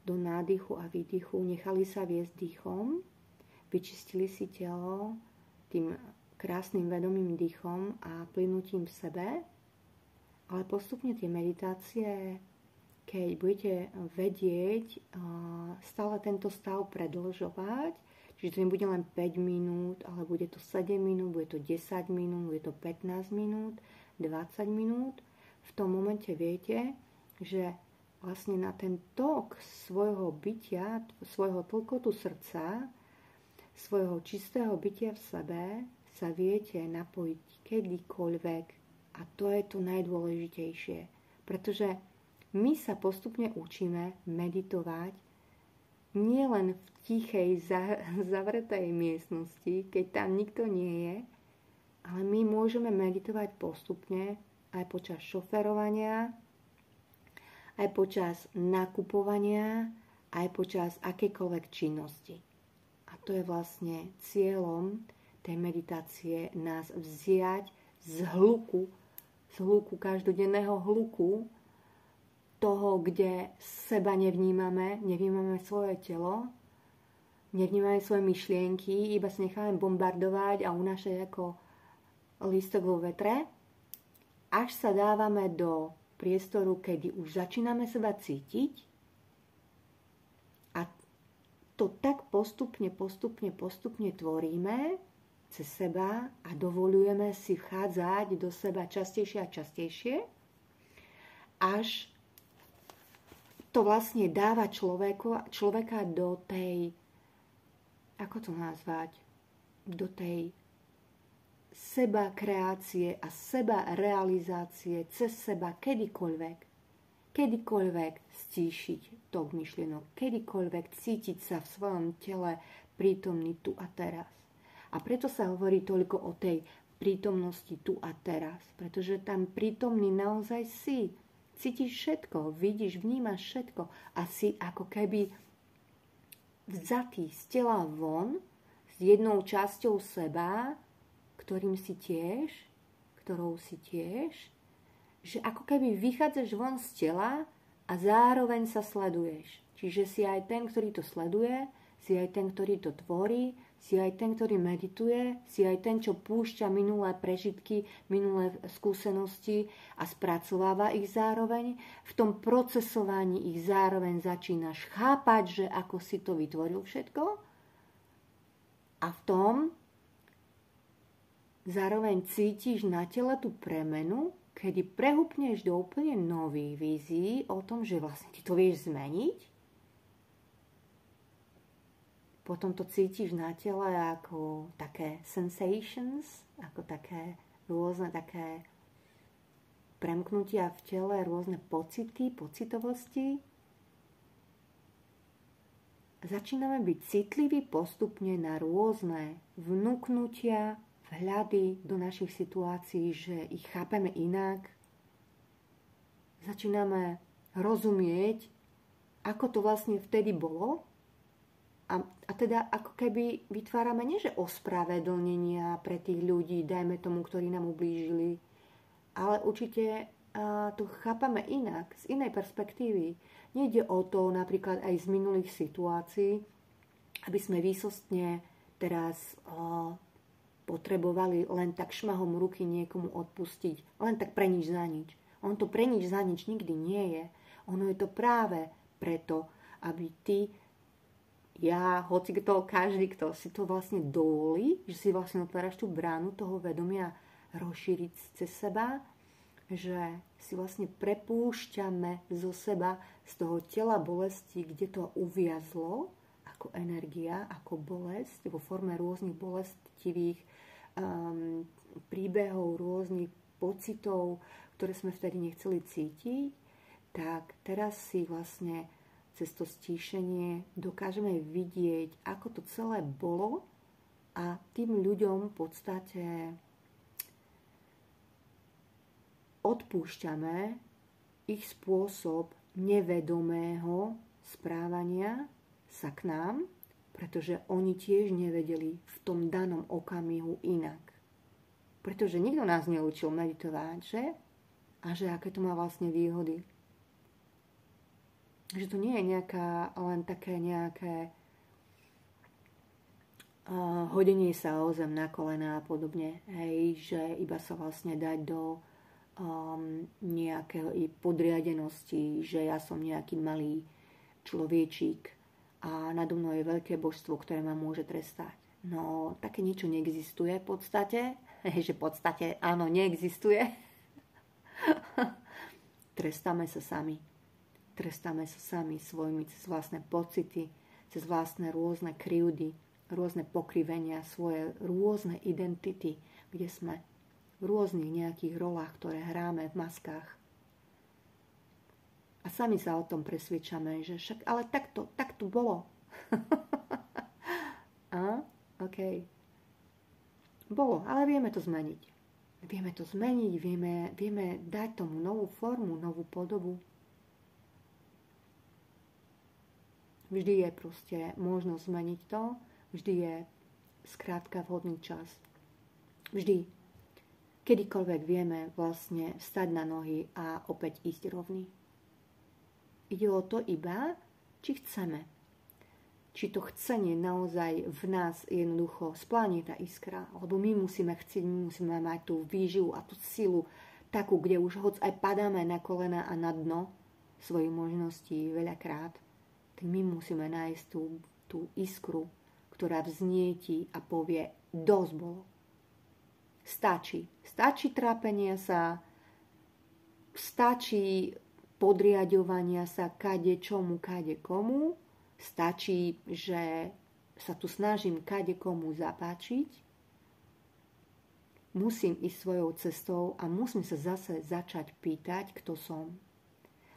do nádychu a výdychu, nechali sa viesť dýchom, vyčistili si telo tým krásnym vedomým dýchom a plynutím v sebe, ale postupne tie meditácie, keď budete vedieť stále tento stav predĺžovať, čiže to nebude len 5 minút, ale bude to 7 minút, bude to 10 minút, bude to 15 minút, 20 minút, v tom momente viete, že vlastne na ten tok svojho bytia, svojho tlkotu srdca, svojho čistého bytia v sebe sa viete napojiť kedykoľvek. A to je to najdôležitejšie, pretože my sa postupne učíme meditovať nielen v tichej, zavretej miestnosti, keď tam nikto nie je, ale my môžeme meditovať postupne aj počas šoferovania, aj počas nakupovania, aj počas akékoľvek činnosti. A to je vlastne cieľom tej meditácie, nás vziať z hluku každodenného hluku, toho, kde seba nevnímame svoje telo, nevnímame svoje myšlienky, iba sa necháme bombardovať a unášať ako lístok vo vetre, až sa dávame do priestoru, kedy už začíname seba cítiť a to tak postupne tvoríme cez seba a dovoľujeme si vchádzať do seba častejšie a častejšie, až to vlastne dáva človeka do tej, ako to nazvať, do tej seba kreácie a seba realizácie cez seba kedykoľvek stíšiť tok myšlienok, kedykoľvek cítiť sa v svojom tele prítomný tu a teraz. A preto sa hovorí toľko o tej prítomnosti tu a teraz, pretože tam prítomný naozaj si. Cítiš všetko, vidíš, vnímaš všetko a si ako keby vzatý z tela von s jednou časťou seba, ktorou si tiež, že ako keby vychádzaš von z tela a zároveň sa sleduješ. Čiže si aj ten, ktorý to sleduje, si aj ten, ktorý to tvorí, si aj ten, ktorý medituje, si aj ten, čo púšťa minulé prežitky, minulé skúsenosti a spracováva ich zároveň. V tom procesovaní ich zároveň začínaš chápať, že ako si to vytvoril všetko. A v tom zároveň cítiš na tele tú premenu, kedy prehúpneš do úplne nových vízií o tom, že vlastne ty to vieš zmeniť. Potom to cítiš na tele ako také sensations, ako také rôzne také premknutia v tele, rôzne pocity, pocitovosti. Začíname byť citliví postupne na rôzne vnúknutia, vhľady do našich situácií, že ich chápeme inak. Začíname rozumieť, ako to vlastne vtedy bolo. A teda ako keby vytvárame nie že ospravedlnenia pre tých ľudí, dajme tomu, ktorí nám ublížili, ale určite to chápame inak, z inej perspektívy. Nejde o to napríklad aj z minulých situácií, aby sme výsostne teraz potrebovali len tak šmahom ruky niekomu odpustiť, len tak pre nič za nič. On to pre nič za nič nikdy nie je. Ono je to práve preto, aby ty, ja, hoci kto, každý, kto si to vlastne dovolí, že si vlastne otváraš tú bránu toho vedomia rozšíriť cez seba, že si vlastne prepúšťame zo seba, z toho tela bolesti, kde to uviazlo, ako energia, ako bolesť, vo forme rôznych bolestivých príbehov, rôznych pocitov, ktoré sme vtedy nechceli cítiť, tak teraz si vlastne cez to stíšenie dokážeme vidieť, ako to celé bolo a tým ľuďom v podstate odpúšťame ich spôsob nevedomého správania sa k nám, pretože oni tiež nevedeli v tom danom okamihu inak. Pretože nikto nás neučil meditovať, že? A že aké to má vlastne výhody. Že to nie je len také nejaké hodenie sa o zem na kolena a podobne. Hej, že iba sa vlastne dať do nejakej podriadenosti, že ja som nejaký malý človečík a nado mnou je veľké božstvo, ktoré ma môže trestať. No, také niečo neexistuje v podstate. Že v podstate áno, neexistuje. Trestáme sa sami. Trestáme sa sami svojimi cez vlastné pocity, cez vlastné rôzne krivdy, rôzne pokrivenia, svoje rôzne identity, kde sme v rôznych nejakých rolách, ktoré hráme v maskách. A sami sa o tom presvedčame, že však, ale tak to bolo. OK. Bolo, ale vieme to zmeniť. Vieme to zmeniť, vieme dať tomu novú formu, novú podobu. Vždy je proste možnosť zmeniť to, vždy je skrátka vhodný čas. Vždy. Kedykoľvek vieme vlastne vstať na nohy a opäť ísť rovný. Ide o to iba, či chceme. Či to chcenie naozaj v nás jednoducho spláni tá iskra. Lebo my musíme chcieť, my musíme mať tú výživu a tú silu takú, kde už hoď aj padáme na kolena a na dno svojich možností veľakrát, tak my musíme nájsť tú iskru, ktorá vznieti a povie, dosť bolo. Stačí. Stačí trápenia sa, stačí podriadovania sa kade čomu, kade komu, stačí, že sa tu snažím kade komu zapáčiť, musím ísť svojou cestou a musím sa zase začať pýtať, kto som.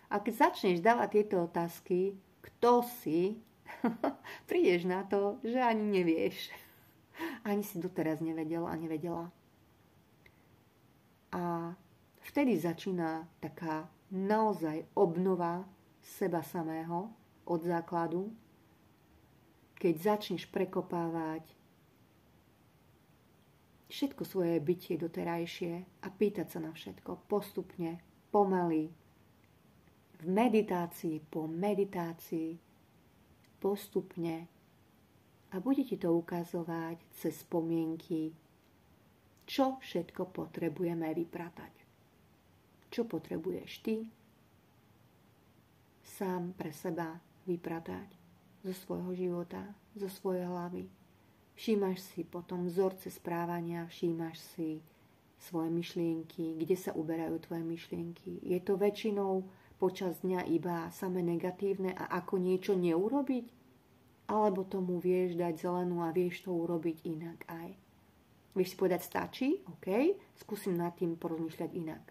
A keď začneš dávať tieto otázky, kto si, prídeš na to, že ani nevieš. Ani si doteraz nevedel a nevedela. A vtedy začína taká naozaj obnova seba samého od základu, keď začneš prekopávať všetko svoje bytie doterajšie a pýtať sa na všetko postupne, pomaly, v meditácii po meditácii, postupne a bude ti to ukazovať cez spomienky, čo všetko potrebujeme vypratať. Čo potrebuješ ty sám pre seba vypratať zo svojho života, zo svojej hlavy. Všímaš si potom vzorce správania, všímaš si svoje myšlienky, kde sa uberajú tvoje myšlienky. Je to väčšinou počas dňa iba samé negatívne a ako niečo neurobiť? Alebo tomu vieš dať zelenú a vieš to urobiť inak aj. Vieš si povedať, stačí? OK, skúsim nad tým porozmýšľať inak.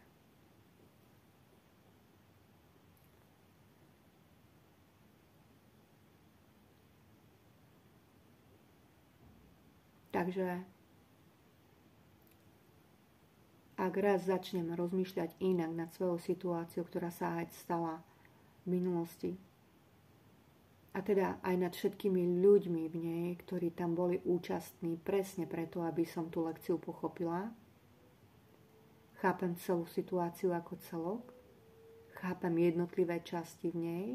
Takže ak raz začnem rozmýšľať inak nad svojou situáciou, ktorá sa aj stala v minulosti, a teda aj nad všetkými ľuďmi v nej, ktorí tam boli účastní presne preto, aby som tú lekciu pochopila, chápem celú situáciu ako celok, chápem jednotlivé časti v nej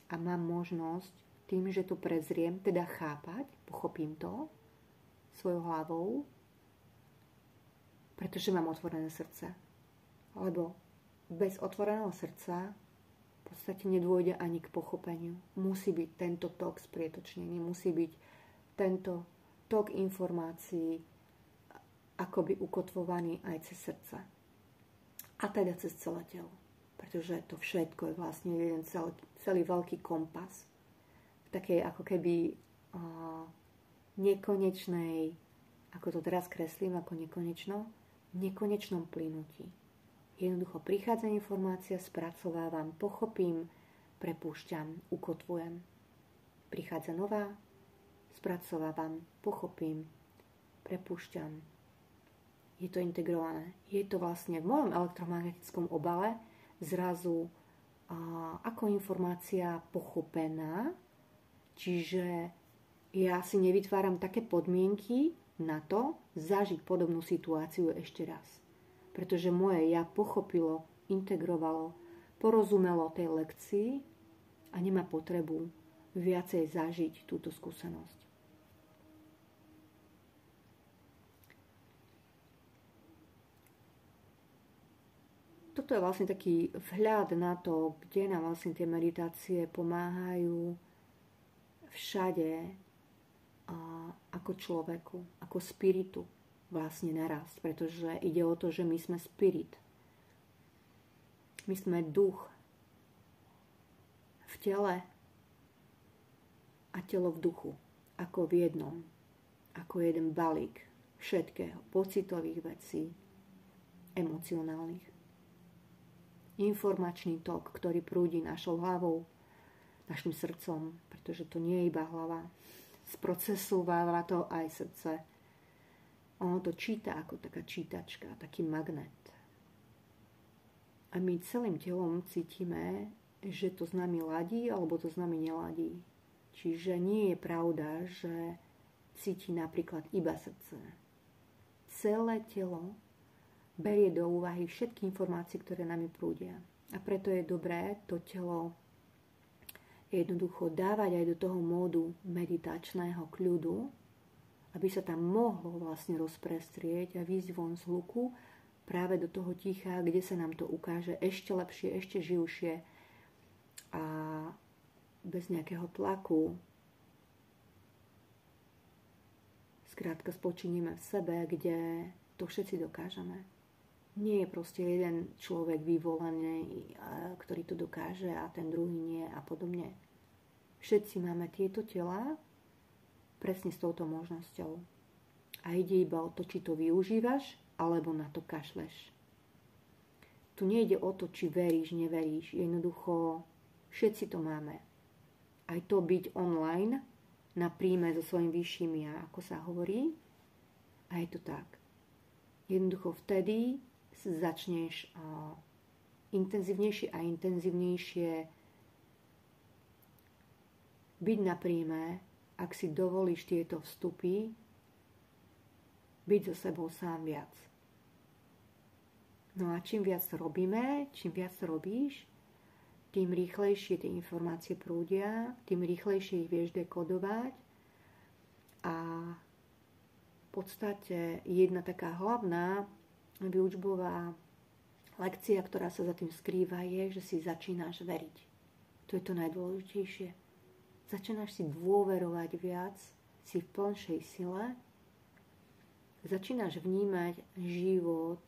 a mám možnosť tým, že to prezriem, teda chápať, pochopím to svojou hlavou, pretože mám otvorené srdce. Lebo bez otvoreného srdca v podstate nedôjde ani k pochopeniu. Musí byť tento tok sprietočnený, musí byť tento tok informácií akoby ukotvovaný aj cez srdce. A teda cez celé telo. Pretože to všetko je vlastne jeden celý veľký kompas. V takej ako keby nekonečnej, ako to teraz kreslím, ako nekonečnom plynutí. Jednoducho prichádza informácia, spracovávam, pochopím, prepúšťam, ukotvujem. Prichádza nová, spracovávam, pochopím, prepúšťam. Je to integrované. Je to vlastne v mojom elektromagnetickom obale zrazu ako informácia pochopená, Čiže ja si nevytváram také podmienky na to zažiť podobnú situáciu ešte raz. Pretože moje ja pochopilo, integrovalo, porozumelo tej lekcii a nemá potrebu viacej zažiť túto skúsenosť. Toto je vlastne taký vhľad na to, kde nám vlastne tie meditácie pomáhajú všade ako človeku, ako spiritu vlastne narast, pretože ide o to, že my sme spirit. My sme duch v tele a telo v duchu, ako v jednom, ako jeden balík všetkého, pocitových vecí, emocionálnych. Informačný tok, ktorý prúdi našou hlavou, našim srdcom, pretože to nie je iba hlava. Sprocesováva to aj srdce. Ono to číta ako taká čítačka, taký magnet. A my celým telom cítime, že to s nami ladí, alebo to s nami neladí. Čiže nie je pravda, že cíti napríklad iba srdce. Celé telo berie do úvahy všetky informácie, ktoré nami prúdia. A preto je dobré to telo jednoducho dávať aj do toho módu meditačného kľudu, aby sa tam mohlo vlastne rozprestrieť a výjsť von z hluku práve do toho ticha, kde sa nám to ukáže ešte lepšie, ešte živšie a bez nejakého tlaku. Skrátka spočiníme v sebe, kde to všetci dokážeme. Nie je proste jeden človek vyvolaný, ktorý to dokáže a ten druhý nie a podobne. Všetci máme tieto tela presne s touto možnosťou. A ide iba o to, či to využívaš, alebo na to kašleš. Tu nejde o to, či veríš, neveríš. Jednoducho všetci to máme. Aj to byť online na príjme so svojím vyšším ja, ako sa hovorí. A je to tak. Jednoducho vtedy začneš intenzívnejšie a intenzívnejšie byť na príjme, ak si dovolíš tieto vstupy, byť so sebou sám viac. No a čím viac robíme, čím viac robíš, tým rýchlejšie tie informácie prúdia, tým rýchlejšie ich vieš dekodovať a v podstate jedna taká hlavná výučbová lekcia, ktorá sa za tým skrýva, je, že si začínaš veriť. To je to najdôležitejšie. Začínaš si dôverovať viac, si v plnšej sile, začínaš vnímať život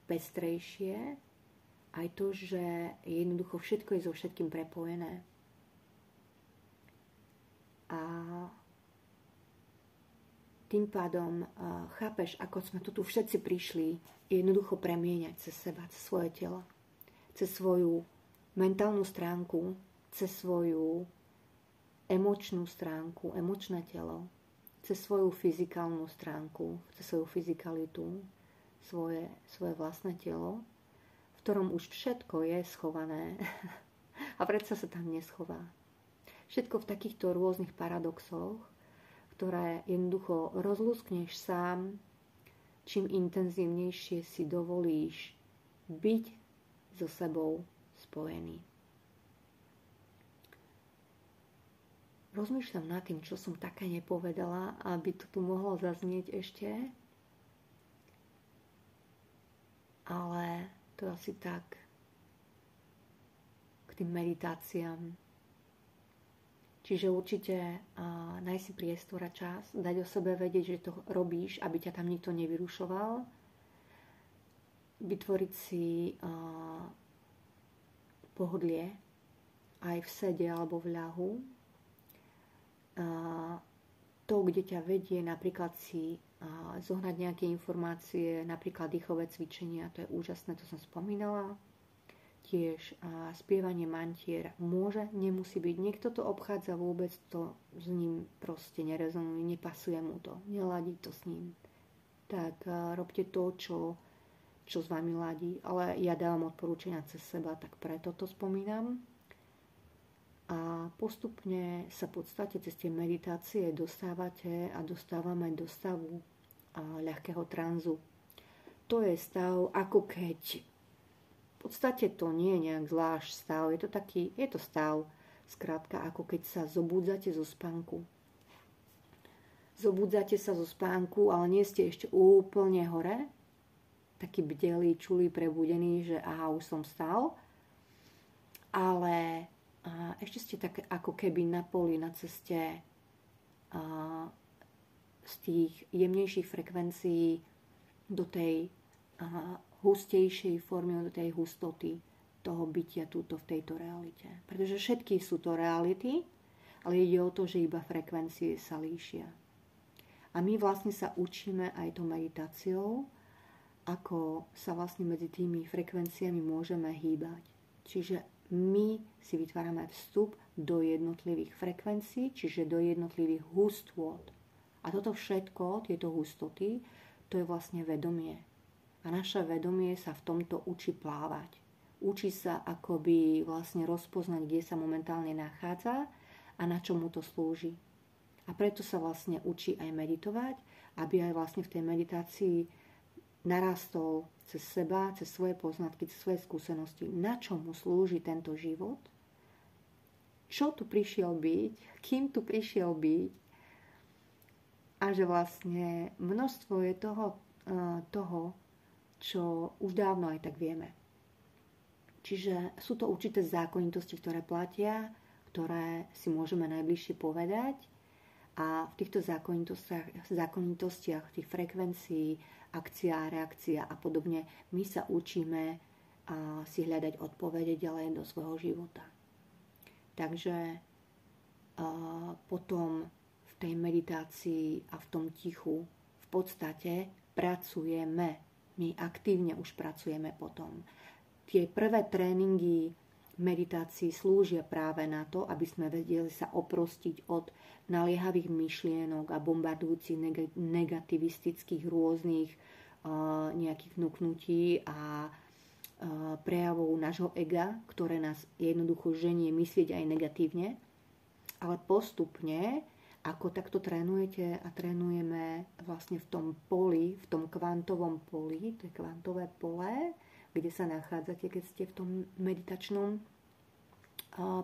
pestrejšie, aj to, že jednoducho všetko je so všetkým prepojené. A tým pádom chápeš, ako sme tu všetci prišli jednoducho premieňať cez seba, cez svoje telo, cez svoju mentálnu stránku, cez svoju emočnú stránku, emočné telo, cez svoju fyzikálnu stránku, cez svoju fyzikalitu, svoje vlastné telo, v ktorom už všetko je schované a predsa sa tam neschová. Všetko v takýchto rôznych paradoxoch, ktoré jednoducho rozlúskneš sám, čím intenzívnejšie si dovolíš byť so sebou spojený. Rozmýšľam nad tým, čo som také nepovedala, aby to tu mohlo zaznieť ešte. Ale to asi tak k tým meditáciám. Čiže určite nájsť si priestor a čas, dať o sebe vedieť, že to robíš, aby ťa tam nikto nevyrušoval. Vytvoriť si pohodlie aj v sede alebo v ľahu. To, kde ťa vedie, napríklad si zohnať nejaké informácie, napríklad dýchové cvičenia, to je úžasné, to som spomínala. Tiež spievanie mantier môže, nemusí byť. Niekto to obchádza, vôbec to s ním proste nerezonuje, nepasuje mu to, neladí to s ním. Tak robte to, čo s vami ladí. Ale ja dávam odporúčania cez seba, tak preto to spomínam. a postupne sa v podstate cez tie meditácie dostávame do stavu ľahkého tranzu. To je stav, ako keď v podstate to nie je nejak zvlášť stav, je to stav, skrátka, ako keď sa zobudzate zo spánku. Zobudzate sa zo spánku, ale nie ste ešte úplne hore, taký bdelý, čulý, prebudený, že aha, už som vstal, ale ešte ste tak ako keby na poli, na ceste z tých jemnejších frekvencií do tej hustejšej formy, do tej hustoty toho bytia túto v tejto realite. Pretože všetky sú to reality, ale ide o to, že iba frekvencie sa líšia. A my vlastne sa učíme aj tou meditáciou, ako sa vlastne medzi tými frekvenciami môžeme hýbať. Čiže my si vytvárame vstup do jednotlivých frekvencií, čiže do jednotlivých hustôt. A toto všetko, tieto hustoty, to je vlastne vedomie. A naše vedomie sa v tomto učí plávať. Učí sa akoby vlastne rozpoznať, kde sa momentálne nachádza a na čo mu to slúži. A preto sa vlastne učí aj meditovať, aby aj vlastne v tej meditácii narastol cez seba, cez svoje poznatky, cez svoje skúsenosti, na čo mu slúži tento život, čo tu prišiel byť, kým tu prišiel byť a že vlastne množstvo je toho, čo už dávno aj tak vieme. Čiže sú to určité zákonitosti, ktoré platia, ktoré si môžeme najbližšie povedať a v týchto zákonitostiach tých frekvencií, akcia, reakcia a podobne, my sa učíme si hľadať odpovede ďalej do svojho života. Takže potom v tej meditácii a v tom tichu v podstate pracujeme. My aktívne už pracujeme potom. Tie prvé tréningy meditácií slúžia práve na to, aby sme vedeli sa oprostiť od naliehavých myšlienok a bombardujúcich negativistických rôznych nejakých vnúknutí a prejavov nášho ega, ktoré nás jednoducho ženie myslieť aj negatívne. Ale postupne, ako takto trénujete a trénujeme vlastne v tom poli, v tom kvantovom poli, to je kvantové pole, kde sa nachádzate, keď ste v tom meditačnom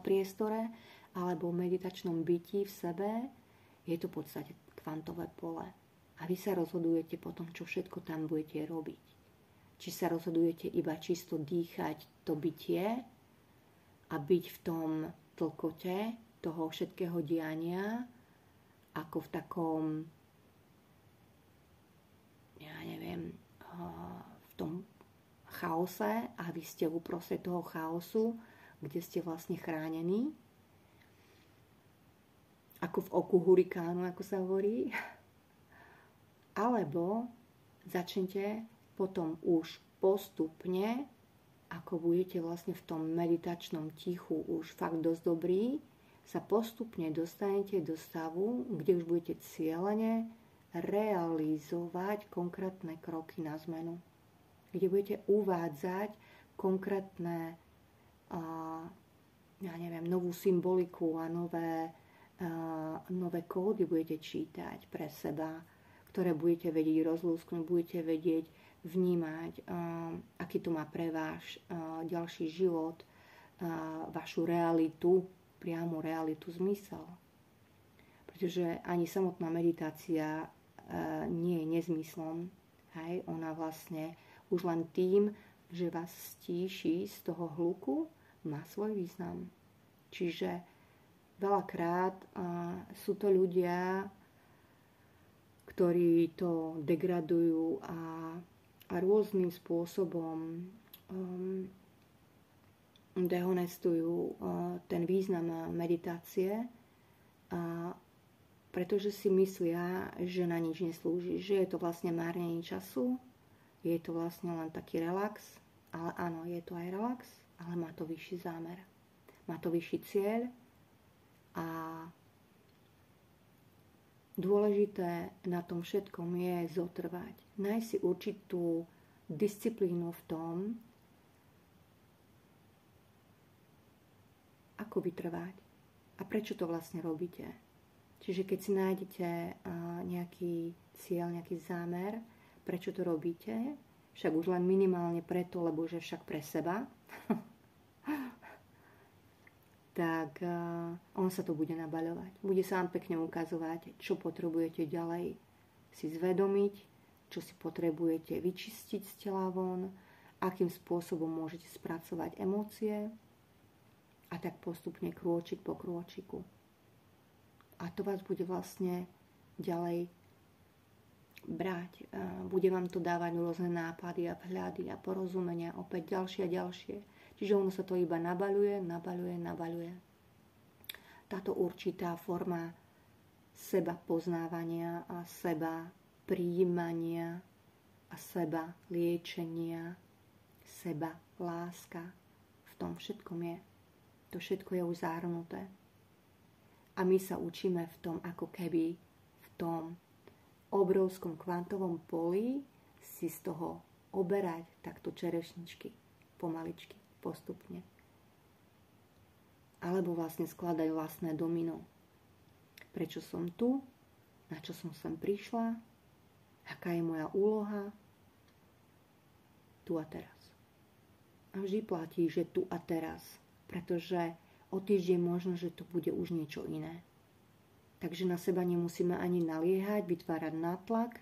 priestore alebo meditačnom byti v sebe, je to v podstate kvantové pole. A vy sa rozhodujete potom, čo všetko tam budete robiť. Či sa rozhodujete iba čisto dýchať to bytie a byť v tom tlkote toho všetkého diania, ako v takom, ja neviem, v tom chaose a vy ste uprostred toho chaosu, kde ste vlastne chránení, ako v oku hurikánu, ako sa hovorí. Alebo začnite potom už postupne, ako budete vlastne v tom meditačnom tichu už fakt dosť dobrý, sa postupne dostanete do stavu, kde už budete cieľene realizovať konkrétne kroky na zmenu. Kde budete uvádzať konkrétne novú symboliku a nové kódy budete čítať pre seba, ktoré budete vedieť rozlúsknuť, budete vedieť vnímať, aký to má pre váš ďalší život, vašu realitu, priamu realitu, zmysel. Pretože ani samotná meditácia nie je nezmyslom. Hej? Ona vlastne už len tým, že vás stíši z toho hluku, má svoj význam. Čiže veľakrát sú to ľudia, ktorí to degradujú a rôznym spôsobom dehonestujú ten význam meditácie, pretože si myslia, že na nič neslúži, že je to vlastne márnenie času, je to vlastne len taký relax, ale áno, je to aj relax, ale má to vyšší zámer, má to vyšší cieľ a dôležité na tom všetkom je zotrvať. Nájsť si určitú disciplínu v tom, ako vytrvať. A prečo to vlastne robíte? Čiže keď si nájdete nejaký cieľ, nejaký zámer, prečo to robíte, však už len minimálne preto, lebo že však pre seba, tak on sa to bude nabaľovať. Bude sa vám pekne ukazovať, čo potrebujete ďalej si zvedomiť, čo si potrebujete vyčistiť z tela von, akým spôsobom môžete spracovať emócie a tak postupne krôčik po krôčiku. A to vás bude vlastne ďalej brať. Bude vám to dávať rôzne nápady a vhľady a porozumenia, opäť ďalšie a ďalšie. Čiže ono sa to iba nabaľuje. Táto určitá forma seba poznávania a seba prijímania a seba liečenia, seba láska, v tom všetkom je. To všetko je už zahrnuté. A my sa učíme v tom, ako keby v tom obrovskom kvantovom poli si z toho oberať takto čerešničky, pomaličky, postupne. Alebo vlastne skladať vlastné domino. Prečo som tu? Na čo som sem prišla? Aká je moja úloha? Tu a teraz. A vždy platí, že tu a teraz. Pretože o týždeň možno, že to bude už niečo iné. Takže na seba nemusíme ani naliehať, vytvárať nátlak,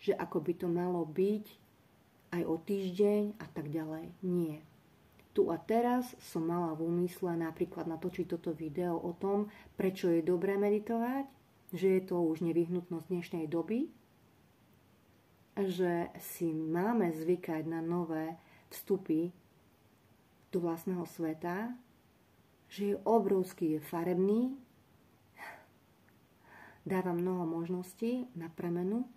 že ako by to malo byť aj o týždeň a tak ďalej. Nie. Tu a teraz som mala v úmysle napríklad natočiť toto video o tom, prečo je dobré meditovať, že je to už nevyhnutnosť dnešnej doby, že si máme zvykať na nové vstupy do vlastného sveta, že je obrovský, je farebný, dáva mnoho možností na premenu.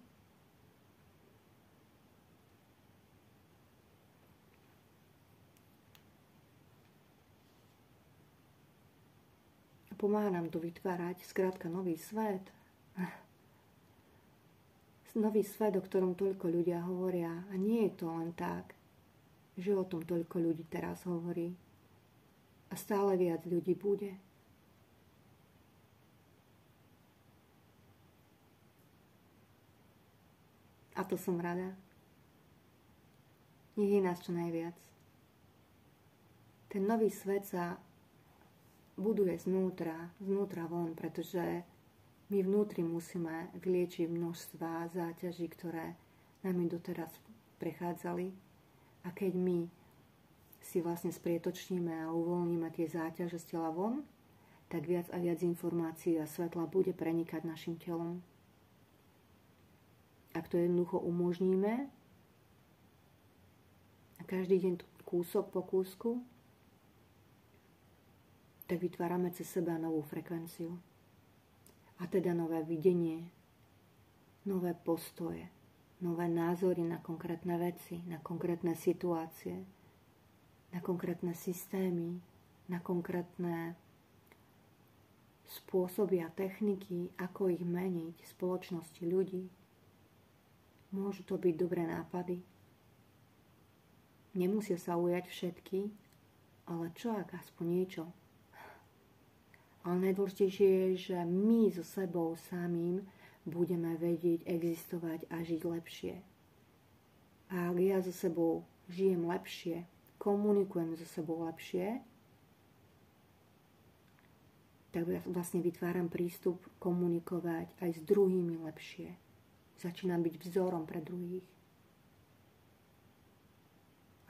A pomáha nám to vytvárať skrátka nový svet. Nový svet, o ktorom toľko ľudia hovoria. A nie je to len tak, že o tom toľko ľudí teraz hovorí. A stále viac ľudí bude. A to som rada. Nech je nás čo najviac. Ten nový svet sa buduje znútra von, pretože my vnútri musíme vyliečiť množstva záťaží, ktoré nami doteraz prechádzali. A keď my si vlastne sprietočníme a uvoľníme tie záťaže z tela von, tak viac a viac informácií a svetla bude prenikať našim telom. Ak to jednoducho umožníme a každý deň kúsok po kúsku, tak vytvárame cez seba novú frekvenciu. A teda nové videnie, nové postoje, nové názory na konkrétne veci, na konkrétne situácie, na konkrétne systémy, na konkrétne spôsoby a techniky, ako ich meniť v spoločnosti ľudí. Môžu to byť dobré nápady. Nemusia sa ujať všetky, ale čo ak aspoň niečo? Ale najdôležitejšie je, že my so sebou samým budeme vedieť existovať a žiť lepšie. A ak ja so sebou žijem lepšie, komunikujem so sebou lepšie, tak vlastne vytváram prístup komunikovať aj s druhými lepšie. Začínam byť vzorom pre druhých.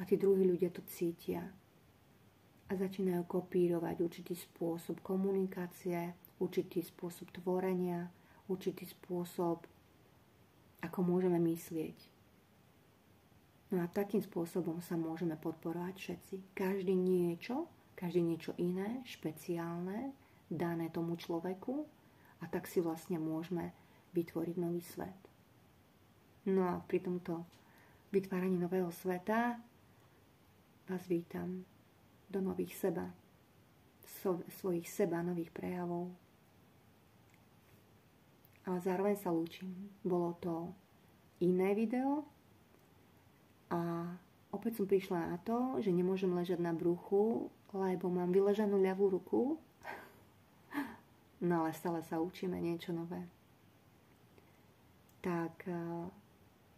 A tí druhí ľudia to cítia. A začínajú kopírovať určitý spôsob komunikácie, určitý spôsob tvorenia, určitý spôsob, ako môžeme myslieť. No a takým spôsobom sa môžeme podporovať všetci. Každý niečo iné, špeciálne, dané tomu človeku a tak si vlastne môžeme vytvoriť nový svet. No a pri tomto vytváraní nového sveta vás vítam do nových svojich nových prejavov. Ale zároveň sa lúčim. Bolo to iné video a opäť som prišla na to, že nemôžem ležať na bruchu, lebo mám vyležanú ľavú ruku no ale stále sa učíme niečo nové. Tak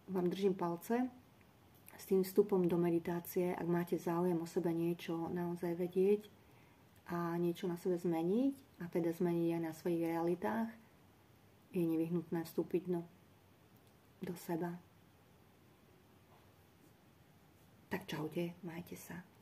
vám držím palce s tým vstupom do meditácie, ak máte záujem o sebe niečo naozaj vedieť a niečo na sebe zmeniť, a teda zmeniť aj na svojich realitách, je nevyhnutné vstúpiť do seba. Tak čaute, majte sa.